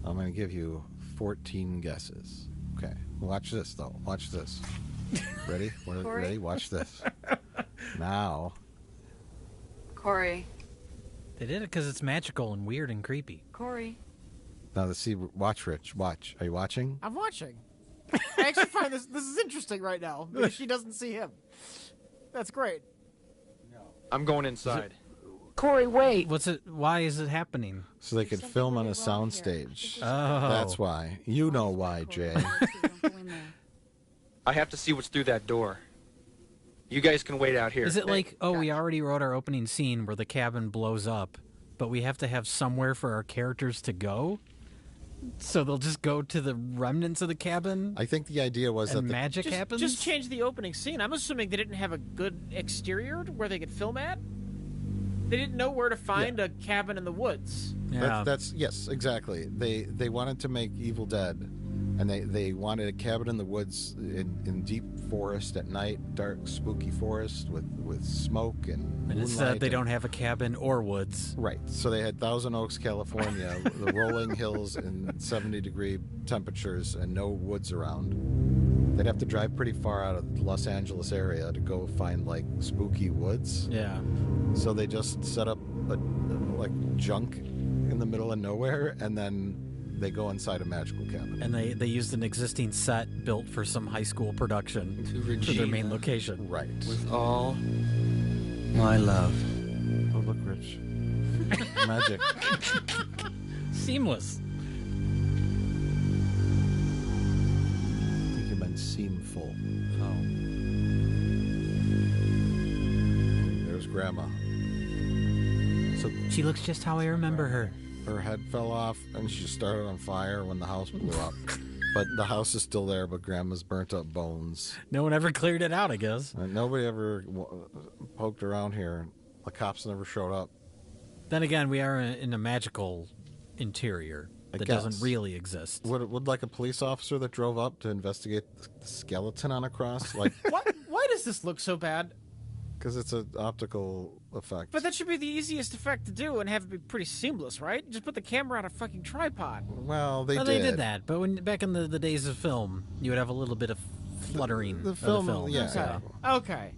I'm going to give you 14 guesses. Okay, watch this though. Watch this. Ready? Ready? Watch this. Now. Corey. They did it because it's magical and weird and creepy. Corey. Now let's see. Watch, Rich. Watch. Are you watching? I'm watching. I actually find this is interesting right now because she doesn't see him. That's great. I'm going inside. Corey, wait. Why is it happening? So they could film on a soundstage. Oh. That's why. You know why, Jay. I have to see what's through that door. You guys can wait out here. Is it like, we already wrote our opening scene where the cabin blows up, but we have to have somewhere for our characters to go? So they'll just go to the remnants of the cabin? I think the idea was and that magic happens? Just change the opening scene. I'm assuming they didn't have a good exterior where they could film at. They didn't know where to find a cabin in the woods. Yeah. That's yes, exactly. They wanted to make Evil Dead, and they wanted a cabin in the woods in deep forest at night, dark, spooky forest with smoke and instead they don't have a cabin or woods. Right. So they had Thousand Oaks, California, the rolling hills and 70-degree temperatures and no woods around. They'd have to drive pretty far out of the Los Angeles area to go find like spooky woods. Yeah. So they just set up like junk in the middle of nowhere, and then they go inside a magical cabin. And they used an existing set built for some high school production for their main location. Right. With all my love. Oh, look, Rich. Magic. Seamless. I think you meant seamful. Oh. There's Grandma. So she looks just how I remember her. Her head fell off, and she started on fire when the house blew up. But the house is still there, but Grandma's burnt up bones. No one ever cleared it out, I guess. And nobody ever poked around here. The cops never showed up. Then again, we are in a magical interior that doesn't really exist. Would like a police officer that drove up to investigate the skeleton on a cross? Like, Why does this look so bad? Because it's an optical effect. But that should be the easiest effect to do and have it be pretty seamless, right? Just put the camera on a fucking tripod. Well, they did that, but back in the days of film, you would have a little bit of fluttering the of film, the film. yeah. Okay.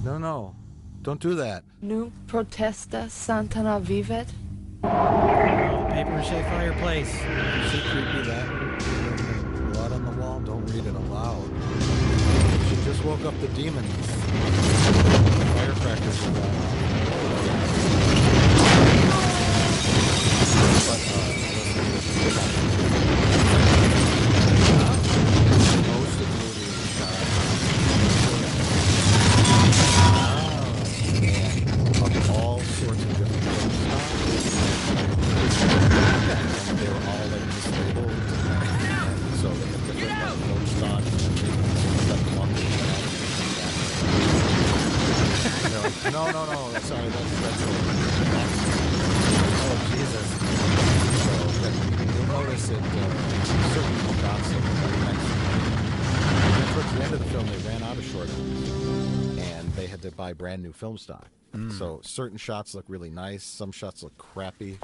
No. Don't do that. Nu protesta Santana vivet. Paper mache fireplace. Is it creepy that? Blood on the wall, don't read it aloud. She just woke up the demon. Firecrackers are going off. Most of the movie is shot of all sorts of different and they were all like disabled. So they have different like film stock No. Sorry, that's oh Jesus. So you'll notice that certain shots of towards the end of the film, they ran out of short ends, and they had to buy brand new film stock. So certain shots look really nice, some shots look crappy.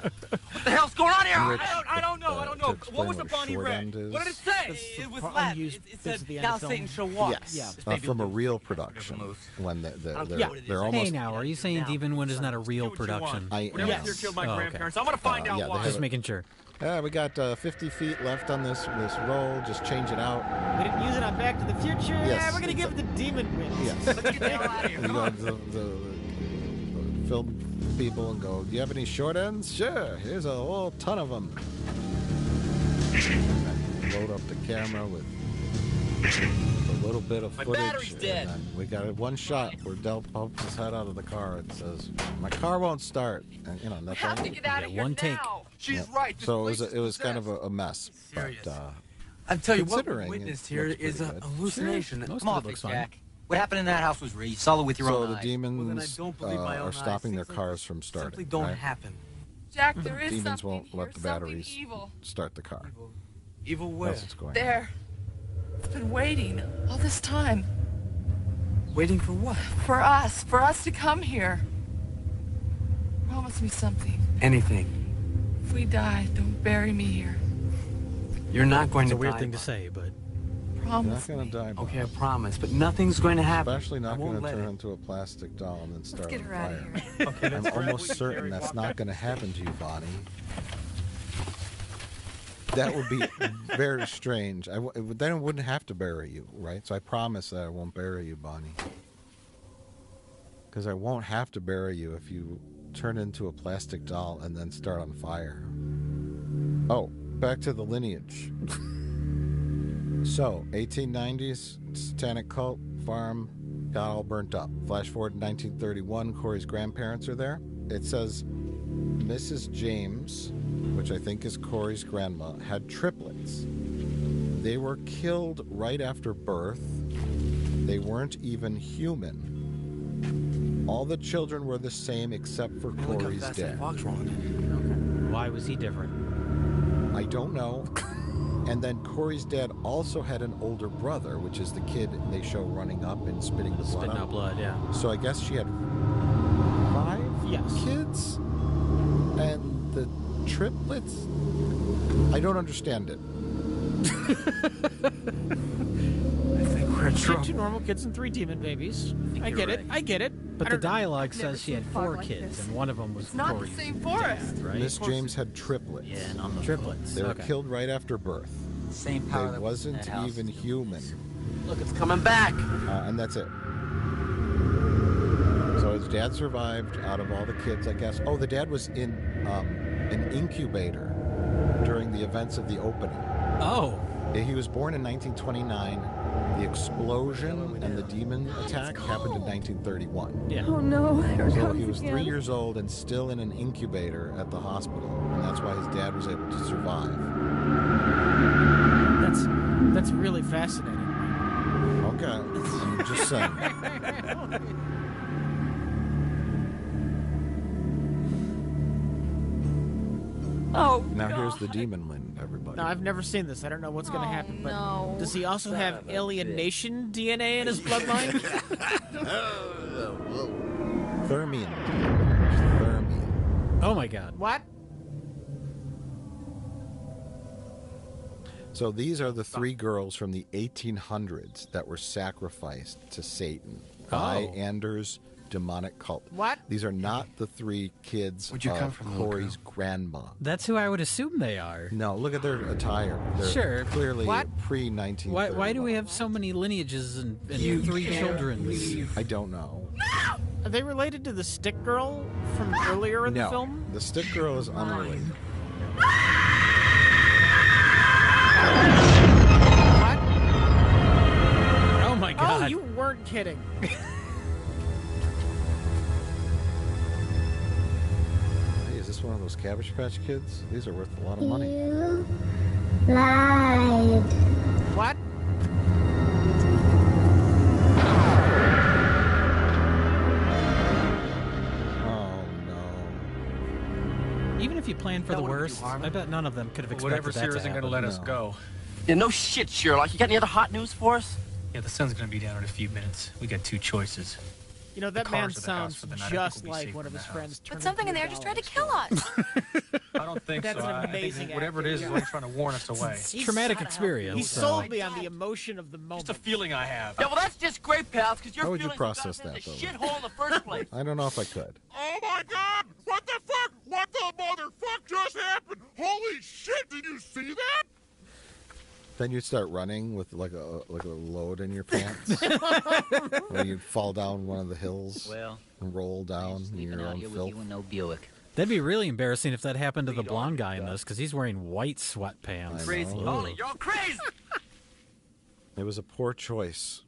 What the hell's going on here? Rich, I don't know. What was the Bonnie Red? What did it say? It was Latin. It said, "Now Satan shall walk." Yes, from a real production. When they're almost. Hey, now, are you saying Demonwood is not a real production? I am. Whatever killed my grandparents. I'm gonna find out why. Just making sure. Yeah, we got 50 feet left on this roll. Just change it out. We didn't use it on Back to the Future. Yes, Yeah, we're gonna give it the Demon Wind. Yes. Let's get the hell out of here. You go to the film people and go, do you have any short ends? Sure, here's a whole ton of them. Load up the camera with a little bit of footage. battery's dead. And then we got one shot where Del pokes his head out of the car and says, my car won't start. And, you know, that's have to get out of here one take. now. She's right. This So place it was is kind of a mess. Serious. But, I'll tell you what we considering witnessed it here looks is pretty a good. hallucination. Most Come of off it looks it, fine. Jack. What happened in that house was real. You saw it with your So own the eyes. demons Well, then I don't believe my own are eyes. stopping their Things cars from starting. Simply don't right? happen. Jack, there is Demons something won't here, let the something batteries evil. start the car. Evil where? That's what's going on. There. It's been waiting all this time. Waiting for what? For us to come here. Promise me something. Anything. If we die, don't bury me here. You're not going It's to a weird die, thing to Bob. say, but You're Promise not going me. to die. Bob. Okay, I promise, but nothing's going to happen. Especially not I won't going to let turn it. into a plastic doll and then start get on her out of fire. here. Okay, I'm almost certain that's not going to happen to you, Bonnie. That would be very strange. Then it wouldn't have to bury you, right? So I promise that I won't bury you, Bonnie. Because I won't have to bury you if you turn into a plastic doll and then start on fire. Oh, back to the lineage. So, 1890s, satanic cult, farm, got all burnt up. Flash forward to 1931, Corey's grandparents are there. It says Mrs. James, which I think is Corey's grandma, had triplets. They were killed right after birth. They weren't even human. All the children were the same except for Corey's dad. why was he different? I don't know. And then Corey's dad also had an older brother, which is the kid they show running up and spitting the blood Spitting out blood, yeah. So I guess she had 5 kids? And the triplets? I don't understand it. I think we're in trouble. 2 normal kids and 3 demon babies. I get it. I get it. But the dialogue says she had 4 kids, and one of them was Not the Corey's same forest. dad, right? Miss James had triplets. Yeah, and triplets. They were Okay. killed right after birth. Same power They that was in wasn't that house. even human. Look, it's coming back. And that's it. So his dad survived out of all the kids, I guess. Oh, the dad was in an incubator during the events of the opening. Oh. He was born in 1929. The explosion and the demon attack happened in 1931. Yeah. Oh no, here it So comes he was again. 3 years old and still in an incubator at the hospital, and that's why his dad was able to survive. That's really fascinating. Okay, I'm just saying. Oh, Now here's the demon wind, everybody. No, I've never seen this. I don't know what's going to happen. But no. does he also have alienation DNA in his bloodline? Thermion. Oh my god. What? So these are the 3 girls from the 1800s that were sacrificed to Satan by Anders' demonic cult. What? These are not the 3 kids Where'd you come of from, little Corey's grandma. That's who I would assume they are. No, look at their attire. They're Sure. clearly What? pre-1930. Why do we have so many lineages and 3 children? I don't know. Are they related to the stick girl from earlier in the No, film? the stick girl is unrelated. What? Oh my god. Oh, you weren't kidding. Hey, is this one of those Cabbage Patch Kids? These are worth a lot of money. You lied. What? Even if if you plan for the worst, I bet none of them could have expected Whatever that Seer to isn't happen. going to let us go. Yeah, no shit, Sherlock. You got any other hot news for us? Yeah, the sun's going to be down in a few minutes. We got two choices. You know, that The man cars at the house sounds for the night, I just think we'll be like safe one of from his the friends. But something in there just tried to kill us. I don't think That's so. an I think amazing whatever it is, actor, is only trying to warn us away. He's- Traumatic experience. He sold me on the emotion of the moment. Just a feeling I have. Yeah, well, that's just great, pals, because How your would you feelings process got us that, in though? the shithole in the first place. I don't know if I could. Oh my God! What the fuck? What the motherfuck just happened? Holy shit! Did you see that? Then you'd start running with like a load in your pants. Or you'd fall down one of the hills and roll down in your own filth. No Buick. That'd be really embarrassing if that happened to the blonde guy in this, because he's wearing white sweatpants. Crazy. Ugh. You're crazy! It was a poor choice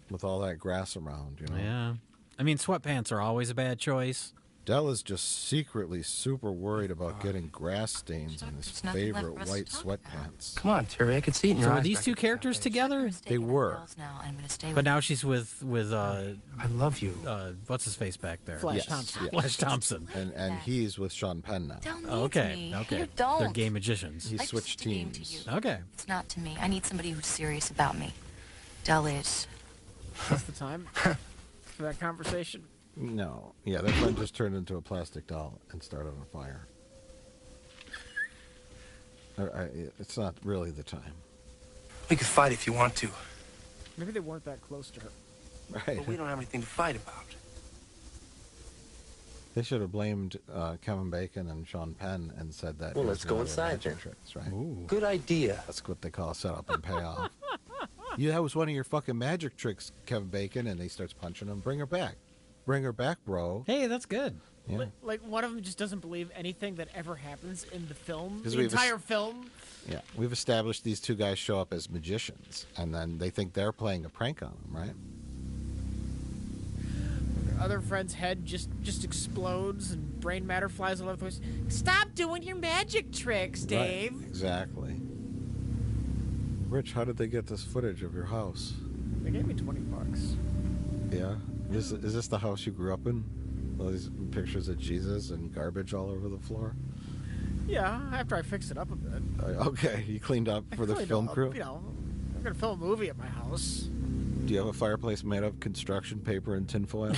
with all that grass around, you know. Yeah. I mean, sweatpants are always a bad choice. Della's just secretly super worried about getting grass stains in his favorite white sweatpants. Come on, Terry. I could see it in your So eyes. are these two characters together? They were. But now she's with I love you. What's his face back there? Flash Thompson. yes. Flash Thompson. And he's with Sean Penn now. Don't need Okay, me. okay. You don't. They're gay magicians. He I switched just came to teams. you. Okay. It's not to me. I need somebody who's serious about me. Dell is. That's the time for that conversation. No. Yeah, that friend just turned into a plastic doll and started on fire. It's not really the time. We could fight if you want to. Maybe they weren't that close to her. Right. But we don't have anything to fight about. They should have blamed Kevin Bacon and Sean Penn and said that. Well, it let's was go one of their inside magic then. tricks, right? Ooh. Good idea. That's what they call setup and payoff. Yeah, that was one of your fucking magic tricks, Kevin Bacon, and he starts punching him. Bring her back. Bring her back, bro. Hey, that's good. Yeah. Like one of them just doesn't believe anything that ever happens in the film, 'Cause the we've entire film. Yeah, we've established these two guys show up as magicians, and then they think they're playing a prank on them, right? Their other friend's head just explodes and brain matter flies all over the place. Stop doing your magic tricks, Dave. Right, exactly. Rich, how did they get this footage of your house? They gave me $20. Yeah? Is this the house you grew up in? All these pictures of Jesus and garbage all over the floor? Yeah, after I fixed it up a bit. Okay, you cleaned up for the cleaned film up, crew? You know, I'm gonna film a movie at my house. Do you have a fireplace made of construction paper and tinfoil?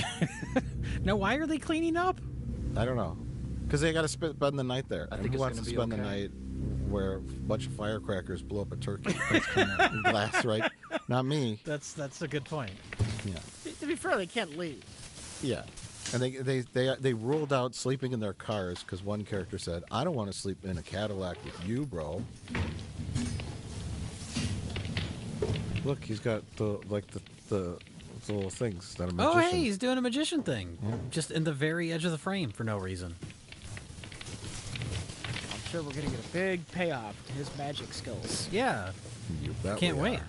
Now, why are they cleaning up? I don't know. Because they got to spend the night there. I And think who it's wants to gonna be spend the okay. night where a bunch of firecrackers blew up a turkey? That's kind of glass, right? Not me. That's a good point. Yeah. To be fair, they can't leave. Yeah. And they ruled out sleeping in their cars because one character said, "I don't want to sleep in a Cadillac with you, bro." Look, he's got the little things that a magician. Oh, hey, he's doing a magician thing. Yeah. Just in the very edge of the frame for no reason. I'm sure we're gonna get a big payoff to his magic skills. Yeah. You bet Can't we wait. are.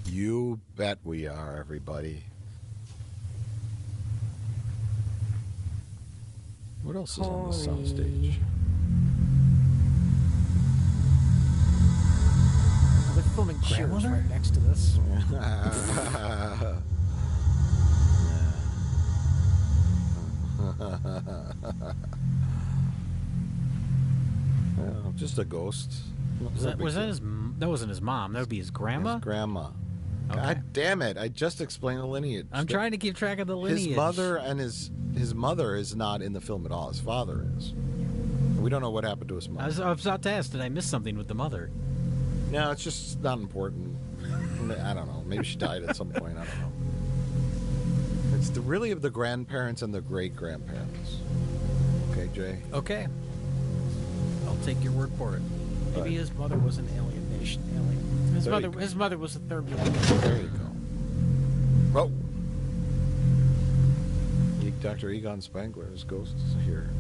You bet we are, everybody. What else is on the soundstage? They're filming Cheers right next to this. Yeah, just a ghost. That wasn't his mom. That would be his grandma? His grandma. Okay. God damn it! I just explained the lineage. I'm trying to keep track of the lineage. His mother and his mother is not in the film at all. His father is. We don't know what happened to his mother. I was about to ask, did I miss something with the mother? No, it's just not important. I don't know. Maybe she died at some point. I don't know. It's really of the grandparents and the great grandparents. Okay, Jay. Okay. I'll take your word for it. Maybe his mother was an alien. His mother was the third one. There you go. Oh. Dr. Egon Spangler's ghost is here.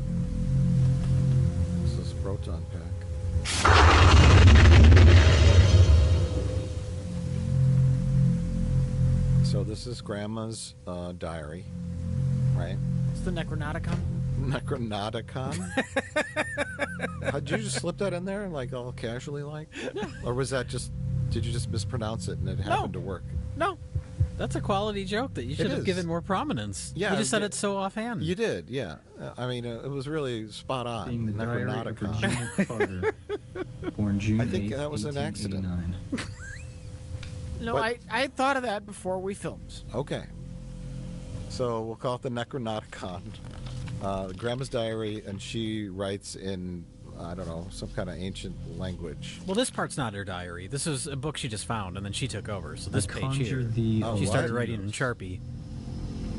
This is Proton Pack. So this is Grandma's diary, right? It's the Necronauticon. Necronauticon? Did you just slip that in there, like all casually, like? Or was that just? Did you just mispronounce it and it happened to work? No. That's a quality joke that you should have given more prominence. Yeah, you just said it so offhand. You did, yeah. I mean, it was really spot on. Being the diary of Necronauticon. Virginia Carter, born June I think 8th, that was an accident. 1889. No, I thought of that before we filmed. Okay. So we'll call it the Necronauticon. Grandma's diary, and she writes in, I don't know, some kind of ancient language. Well, this part's not her diary. This is a book she just found, and then she took over. So this I page conjure here, thee, she O started Lord. writing in Sharpie.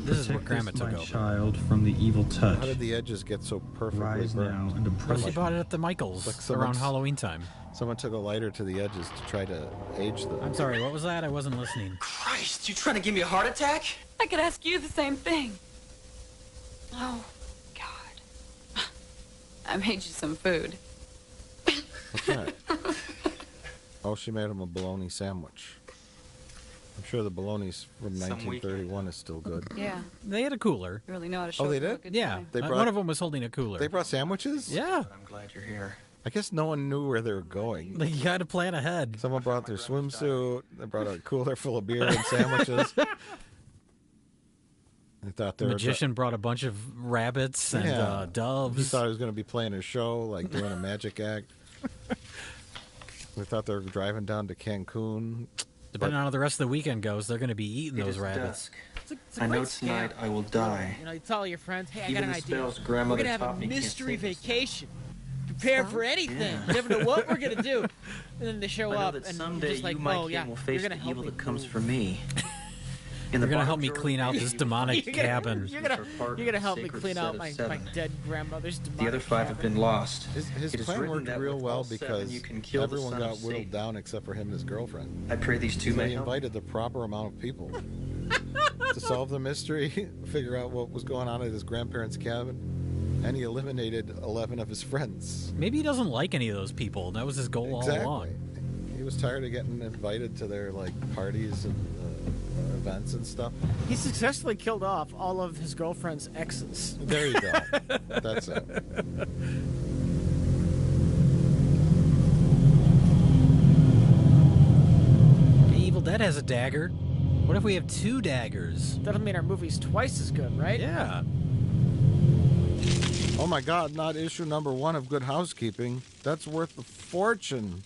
This is what Grandma Protect took my over. child from the evil touch. How did the edges get so perfectly Rise burned? now and approach. She bought it at the Michaels Like around someone's- Halloween time. Someone took a lighter to the edges to try to age them. I'm sorry, what was that? I wasn't listening. Christ, you trying to give me a heart attack? I could ask you the same thing. Oh, God. I made you some food. What's that? Oh, she made him a bologna sandwich. I'm sure the bologna's from Some 1931 is still good. Yeah. They had a cooler. You really know how to show Oh, they people a did? good Yeah, time. They one brought- of them was holding a cooler. They brought sandwiches? Yeah, I'm glad you're here. I guess no one knew where they were going. you got to plan ahead. Someone brought their swimsuit. They brought a cooler full of beer and sandwiches. They thought they The were magician brought a bunch of rabbits and Yeah. doves. He thought he was going to be playing a show, like doing a magic act. We thought they were driving down to Cancun. Depending on how the rest of the weekend goes, they're going to be eating It those is rabbits. dusk. It's a I know great tonight scam. I will die. You know, you tell all your friends, hey, I Even got an the idea. spells We're grandmother going to have taught a me can't mystery save us. vacation. Prepare for anything. You never know what we're going to do. And then they show I know up, that and someday you're just like, you, my oh, king, yeah, will you're face going to the help evil me. that comes from me. You're going to help me clean out this demonic cabin. You're gonna help me clean out my dead grandmother's demonic The other 5 have cabin. been lost. His It is plan written worked that real with well all 7 because you can kill the everyone son got of whittled Satan. down except for him and his girlfriend. I pray these two So may he help. invited the proper amount of people to solve the mystery, figure out what was going on at his grandparents' cabin, and he eliminated 11 of his friends. Maybe he doesn't like any of those people. That was his goal all along. He was tired of getting invited to their parties and events and stuff. He successfully killed off all of his girlfriend's exes. There you go. That's it. The Evil Dead has a dagger. What if we have 2 daggers? That'll make our movies twice as good, right? Yeah. Oh my God, not issue number 1 of Good Housekeeping. That's worth a fortune.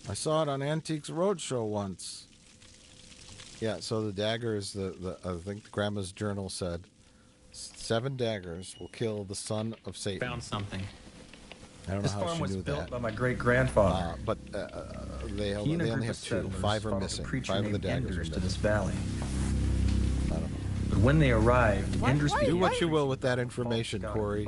I saw it on Antiques Roadshow once. Yeah, so the daggers, I think Grandma's journal said, 7 daggers will kill the son of Satan. Found something. I don't This know how farm she was knew built that. by my great-grandfather. But they He and a only group have of 2. settlers 5 are followed a missing. preacher 5 of the named daggers are Enders to missing. this valley. I don't know. But when they arrived, Enders Do what you will with that information, Corey.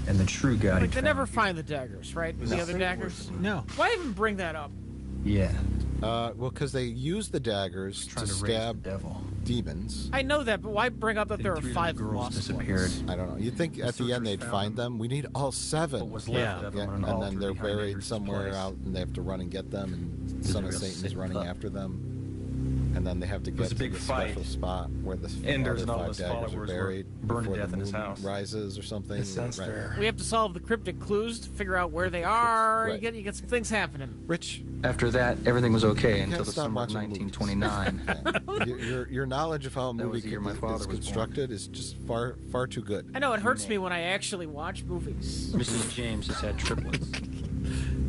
and the true God. Like, they never find the daggers, right? The No. other daggers? No. Why even bring that up? Yeah. Well, because they use the daggers to trying to raise stab the devil. demons. I know that, but why bring up that there are 5 girls lost disappeared. ones? I don't know. You'd think at the end they'd find them. We need all 7. What was left of them on an and altar then they're behind buried Enders' somewhere place. out, and they have to run and get them, and This Son is of a real Satan is sick running pup. after them. And then they have to was get a to big the fight. special spot where the Enders other and all 5 his daggers are followers were buried burned to before death the in his moon house. rises or something. It sounds Right. fair. We have to solve the cryptic clues to figure out where they are. Right. You get some things happening. Rich, After that, everything was okay you until gotta the stop summer of watching movies. 1929. your knowledge of how a That movie was the year my is father was born. constructed is just far too good. I know it hurts me when I actually watch movies. Mrs. James has had triplets.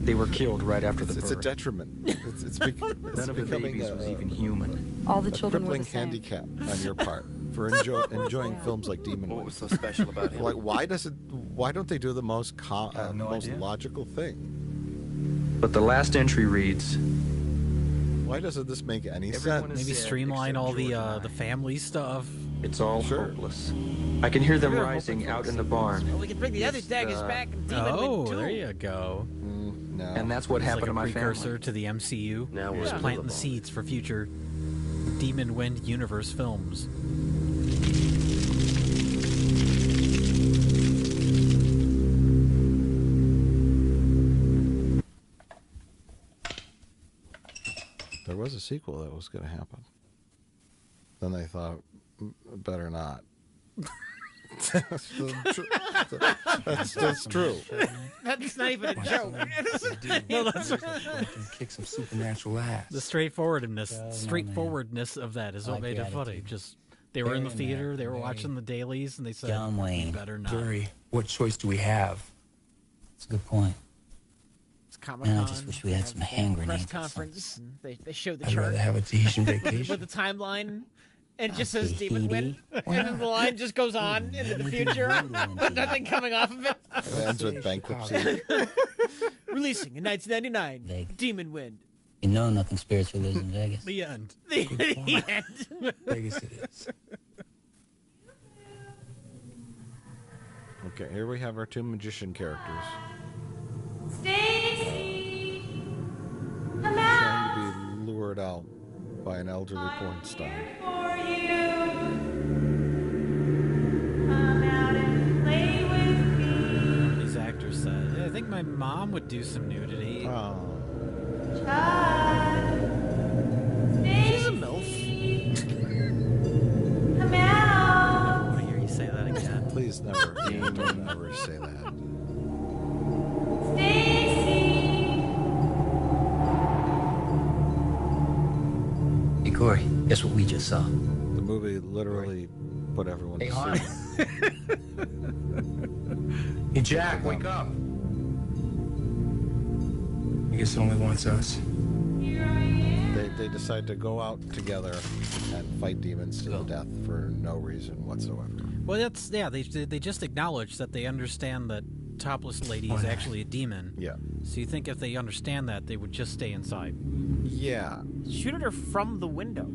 They were killed right after the It's a birth. detriment. It's None of the becoming babies was even human. All the a children were crippling the same. handicap on your part for enjoying films like Demon What Wind. was so special about him? Like, why don't they do the most I have no most idea. logical thing? But the last entry reads, Why doesn't this make any Everyone sense? is Maybe dead streamline except all George and I. the family stuff. it's all Sure. hopeless. I can hear them You're rising hoping for out a in the sequel. barn. Well, we can bring the other It's, daggers back and Demon Oh, Wind 2. there you go. No. And that's what It's happened like to a my precursor family. to the MCU. Now we're Just in planting the Boulevard. seeds for future Demon Wind universe films. There was a sequel that was going to happen. Then they thought, better not. That's true. That's not even a joke. No, that's kick some supernatural ass. the straightforwardness of that is what made it funny. Just they were in the theater, they were watching the dailies, and they said, John Wayne. "You better not." Jury, what choice do we have? That's a good point. It's Comic-Con. Man, I just wish we had some hand Press grenades. conference. They showed the I'd chart. rather have a Tahitian vacation. With the timeline. And it just says Demon Wind. And then the line just goes on into the future. Nothing coming off of it. It ends with bankruptcy. Releasing in 1999. Demon Wind. You know nothing spiritual is in Vegas. The end. The end. Vegas it is. Okay, here we have our two magician characters. Stacy! Come Trying out! to be lured out by an elderly porn star. For you. Come out and play with me. These actors said, "Yeah, I think my mom would do some nudity." Oh. She's a MILF. Come out! I want to hear you say that again. Please never, don't ever say that. Hey, Corey, guess what we just saw? The movie literally put everyone to sleep. Hey, Jack, wake up. I guess it only wants us. They decide to go out together and fight demons to the death for no reason whatsoever. Well, that's they just acknowledge that they understand that Topless Lady is actually a demon. Yeah. So you think if they understand that, they would just stay inside? Yeah. Shoot at her from the window.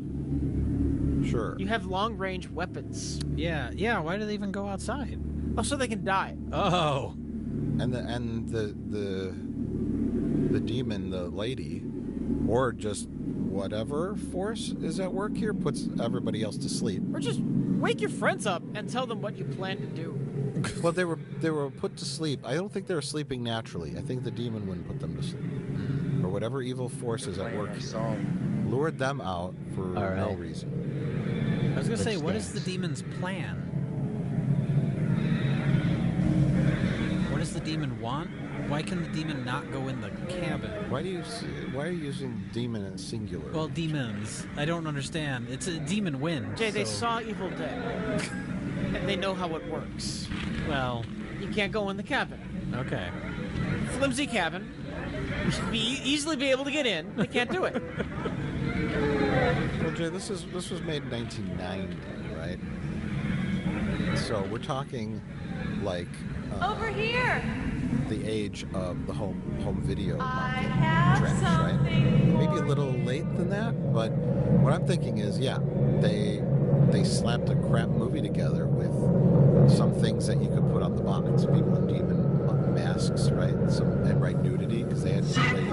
Sure. You have long-range weapons. Yeah. Why do they even go outside? Oh, so they can die. Oh. And the demon, the lady, or just whatever force is at work here, puts everybody else to sleep. Or just wake your friends up and tell them what you plan to do. Well, they were put to sleep. I don't think they were sleeping naturally. I think the demon wouldn't put them to sleep, or whatever evil force is at work here, lured them out for no reason. I was gonna say, what is the demon's plan? What does the demon want? Why can the demon not go in the cabin? Why are you using demon in singular? Well, demons. I don't understand. It's a demon wind. Jay, they so- saw Evil Dead. And they know how it works. Well, you can't go in the cabin. Okay. Flimsy cabin. You should easily be able to get in. They can't do it. Well, Jay, this was made in 1990, right? So we're talking like Over here! the age of the home video I have trend, right? Maybe a little late than that, but what I'm thinking is, yeah, they slapped a crap movie together with some things that you could put on the box, people in demon masks, right? And write nudity because they had two ladies.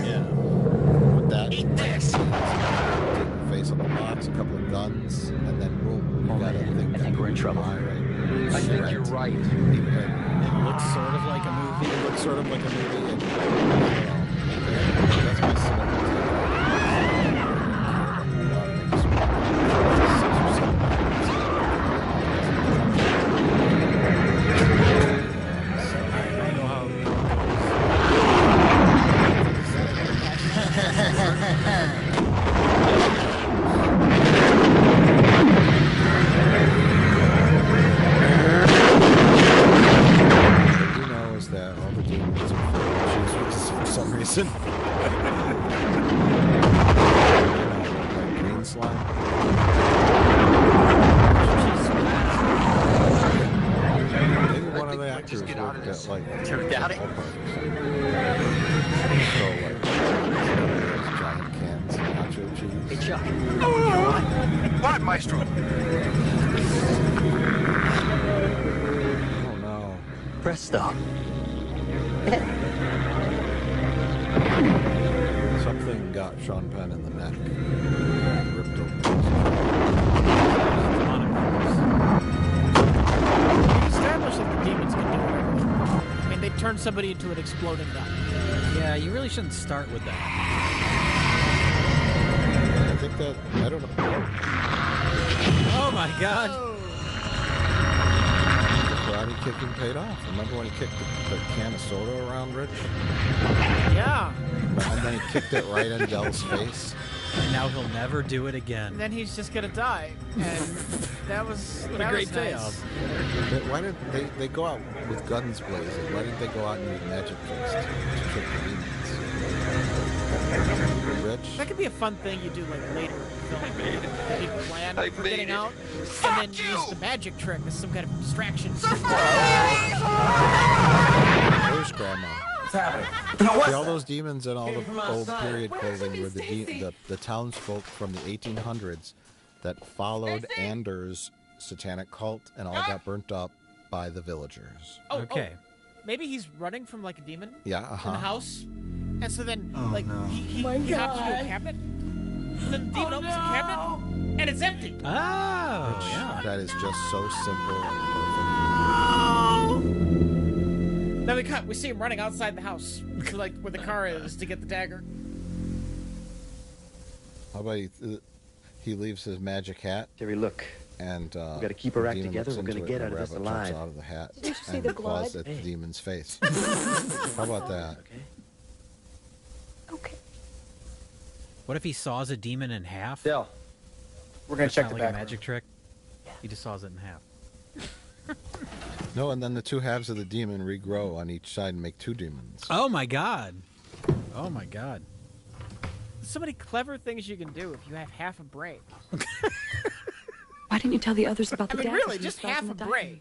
Yeah. Put that. Eat this. Demon face on the box, a couple of guns, and then boom, you got a thing. I think we're in trouble. Right? I think you're right. It looks sort of like a movie. It looks sort of like a movie. And, that's my cinema. Green slime. Maybe one of the actors worked at like doubt it. So like giant cans of nacho cheese. Hey, Chuck. What, Maestro? Oh no. Presto. Something got Sean Penn in the neck. Ripped open. Established that the demons can do whatever. I mean, they turn somebody into an exploding gun. Yeah, you really shouldn't start with that. I think that, I don't know. Oh my god. kicking paid off. Remember when he kicked the can of soda around Rich? Yeah. And then he kicked it right in Dell's face. And now he'll never do it again. And then he's just gonna die. And that was What a great payoff. Why did they go out with guns blazing? Why didn't they go out and use magic tricks to trick the demons? Rich? That could be a fun thing you do like later in the film. A big plan for getting out, and then use the magic trick as some kind of distraction. Where's Grandma? What's happening? See, all those demons and all the old period clothing were the townsfolk from the 1800s that followed Anders' satanic cult and all got burnt up by the villagers. Okay. Maybe he's running from like a demon. Yeah, In the house, and so then he My hops into a God. cabinet. And then the demon opens the cabinet, and it's empty. Oh, yeah. That is just so simple and perfect. Then we cut. We see him running outside the house, to like where the car is, to get the dagger. How about he leaves his magic hat? Terry, look. And We gotta keep our the act demon together. looks We're gonna into it get and out of the this rabbit jumps alive. out of the hat Did you see and the claws blood? at the demon's face. How about that? Okay. What if he saws a demon in half? Dell, we're gonna That's check not the like back a room. magic trick. He just saws it in half. No, and then the two halves of the demon regrow on each side and make two demons. Oh my god. Oh my god. So many clever things you can do if you have half a brain. Why didn't you tell the others about I the mean, daggers really, and just spells half in a the brain.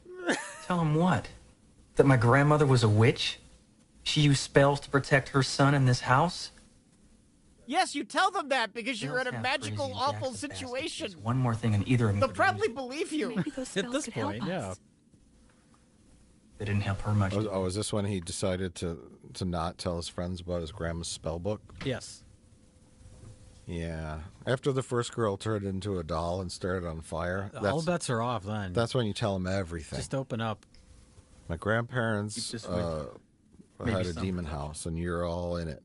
Tell him what? That my grandmother was a witch? She used spells to protect her son in this house? Yes, you tell them that because you're in a Bill's half magical, crazy and awful Jack's a bastard. situation. There's one more thing and either of them They'll could probably believe you. Maybe those At spells this could help point, us. yeah. They didn't help her much. Oh, is this when he decided to not tell his friends about his grandma's spell book? Yes. Yeah. After the first girl turned into a doll and started on fire, All bets are off then. that's when you tell them everything. Just open up. My grandparents Keep this had a something. demon house, and you're all in it.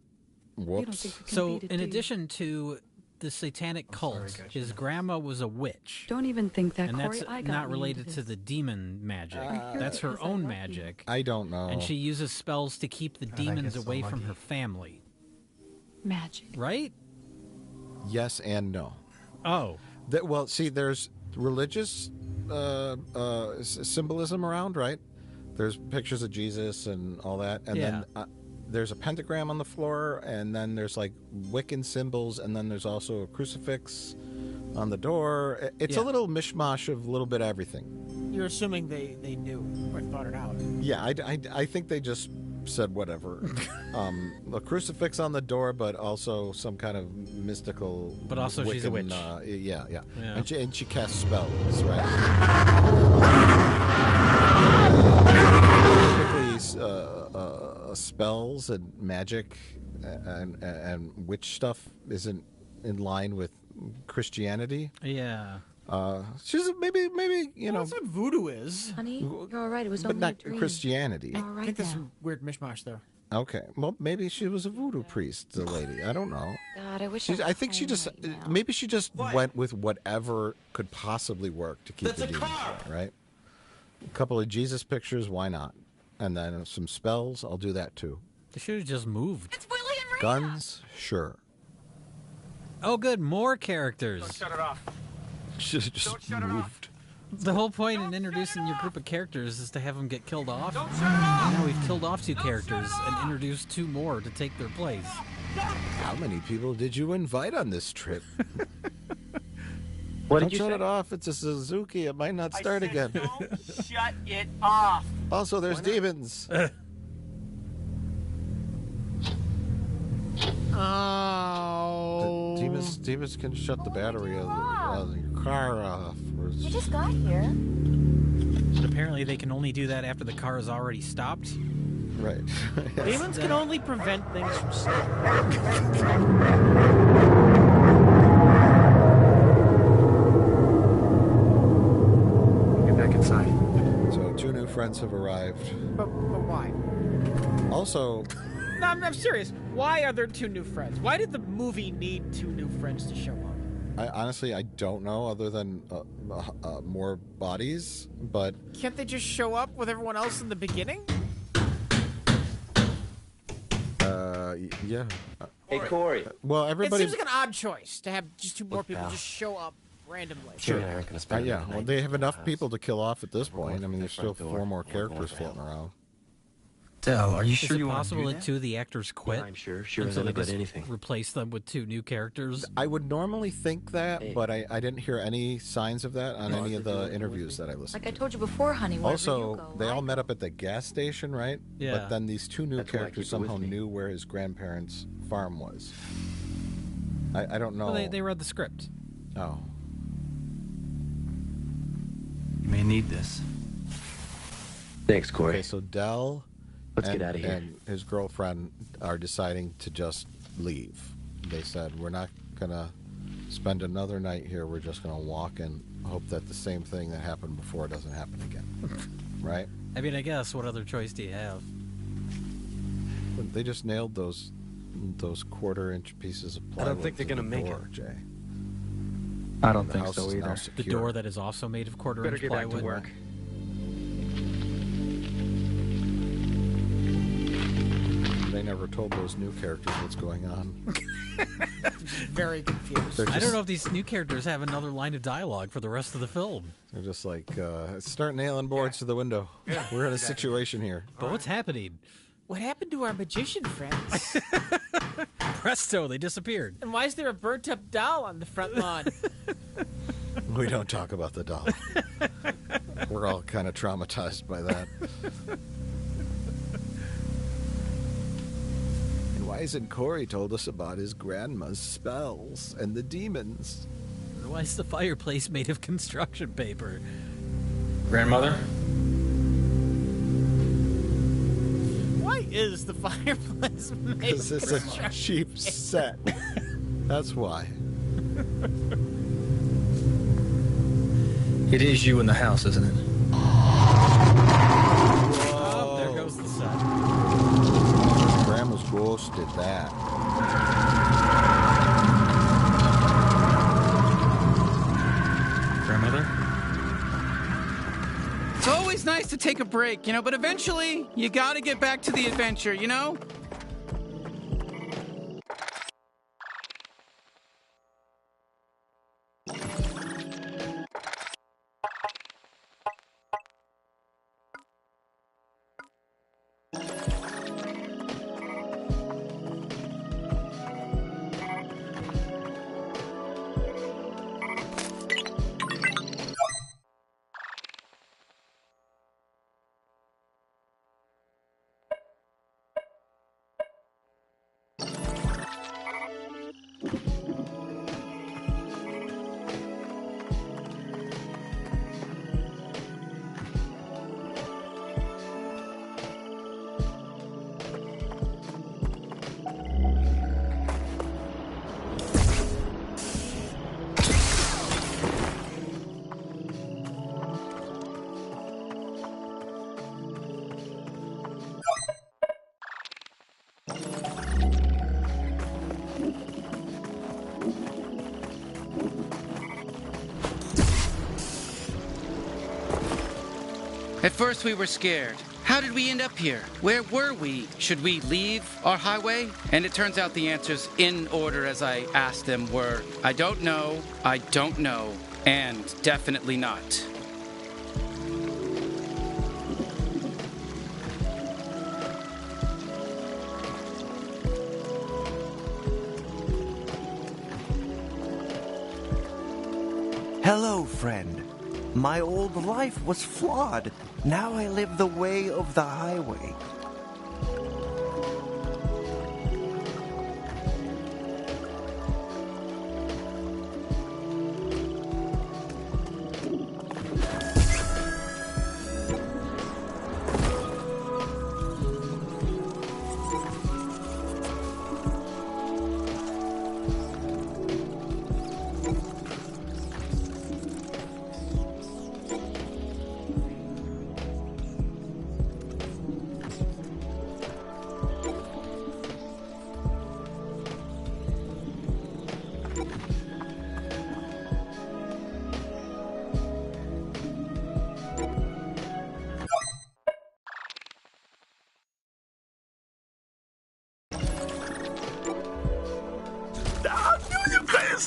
Whoops. So, in addition to the satanic cult, his grandma was a witch. Don't even think that, And Corey. that's I got not me related into to the demon magic. here That's her because I own love you. magic. I don't know. And she uses spells to keep the God, I demons get so away from lucky. her family. magic. Right? Yes and no. Oh. Well, see, there's religious symbolism around, right? There's pictures of Jesus and all that, and then there's a pentagram on the floor, and then there's like Wiccan symbols, and then there's also a crucifix on the door. It's a little mishmash of a little bit of everything. You're assuming they knew or thought it out. Yeah, I think they just said whatever. A crucifix on the door, but also some kind of mystical. But also she's a Wiccan, witch. Yeah. Yeah. And she casts spells, right? Typically, spells and magic and witch stuff isn't in line with Christianity. Yeah. She's maybe you know, That's what voodoo is. Honey, you're all right. It was but only not a dream. Christianity. All I right think there's now. some weird mishmash there. Okay, well, maybe she was a voodoo priest, the lady. I don't know. God, I wish I think she just maybe she just went with whatever could possibly work to keep the demons away, right? A couple of Jesus pictures, why not? And then some spells, I'll do that too. They should have just moved. Guns, sure. Oh, good. More characters. Shut it off. Should have just moved. The whole point in introducing your group of characters is to have them get killed off. Now we've killed off 2 characters and introduced 2 more to take their place. How many people did you invite on this trip? What Don't did you shut say? it off. It's a Suzuki. It might not start again. Shut it off. Also, there's demons. Oh. Demons can shut the battery of your car off. You just got here. But apparently they can only do that after the car is already stopped. Right. Demons can only prevent things from slipping. Get back inside. So 2 new friends have arrived. But why? Also, No, I'm serious. Why are there 2 new friends? Why did the movie need 2 new friends to show up? honestly, I don't know, other than more bodies, but... Can't they just show up with everyone else in the beginning? Yeah. Hey, Corey. Well, everybody... It seems like an odd choice to have just two more people just show up randomly. Sure. Yeah, well, they have enough people to kill off at this point. I mean, there's still 4 more characters floating around. Del, are you sure Is you it want possible to do that 2 of the actors quit? Yeah, I'm sure. Sure and as so they anybody just anything. replace them with 2 new characters? I would normally think that, but I didn't hear any signs of that on any of the interviews that I listened Like I to. told you before, honey, wherever you Also, go, they all right? met up at the gas station, right? Yeah. But then these 2 new That's why I characters keep it with somehow me. knew where his grandparents' farm was. I don't know. Well, they read the script. Oh. You may need this. Thanks, Corey. Okay, so Del Let's get outta here. and his girlfriend are deciding to just leave. They said, we're not going to spend another night here. We're just going to walk and hope that the same thing that happened before doesn't happen again. Right? I mean, I guess, what other choice do you have? They just nailed those quarter-inch pieces of I plywood. don't think they're to the going to make door, it. Jay. I don't The think house so is now either. The secure. door that is also made of Better quarter-inch get back plywood? to work. They never told those new characters what's going on. Very confused. They're I don't just- know if these new characters have another line of dialogue for the rest of the film. They're just like, start nailing boards to the window. We're in a situation here. But what's happening? What happened to our magician friends? Presto, they disappeared. And why is there a burnt-up doll on the front lawn? We don't talk about the doll. We're all kind of traumatized by that. And why isn't Corey told us about his grandma's spells and the demons? Why is the fireplace made of construction paper? Grandmother? Why is the fireplace made Because of it's a construction cheap paper? set. That's why. It is you in the house, isn't it? Oh, there goes the set. Grandma's ghost did that. Grandmother? It's always nice to take a break, but eventually you gotta get back to the adventure, At first we were scared. How did we end up here? Where were we? Should we leave our highway? And it turns out the answers in order as I asked them were, I don't know, and definitely not. Hello, friend. My old life was flawed. Now I live the way of the highway.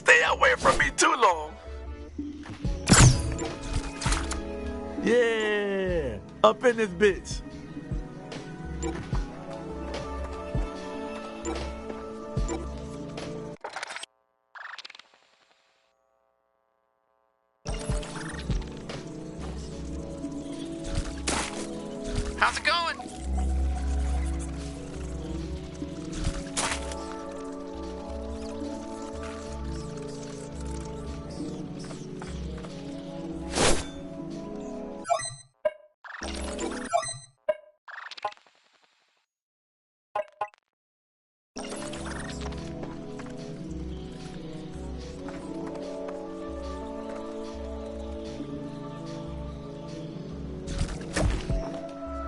stay away from me too long. Yeah, up in this bitch. How's it going?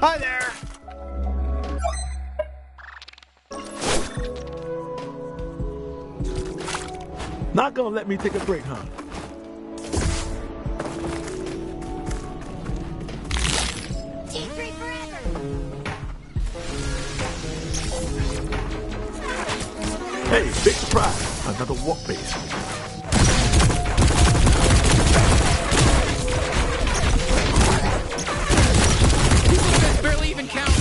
Hi there. Not gonna let me take a break, huh? T3 forever. Hey, big surprise. Another warp base. Barely even count.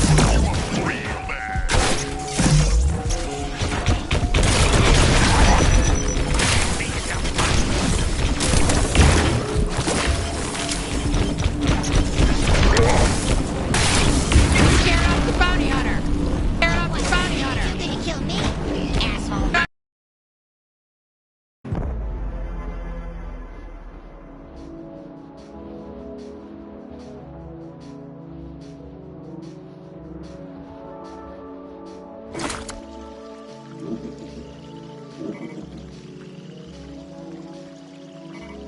Scared off the bounty hunter. Scared off the bounty hunter. You gonna kill me, asshole.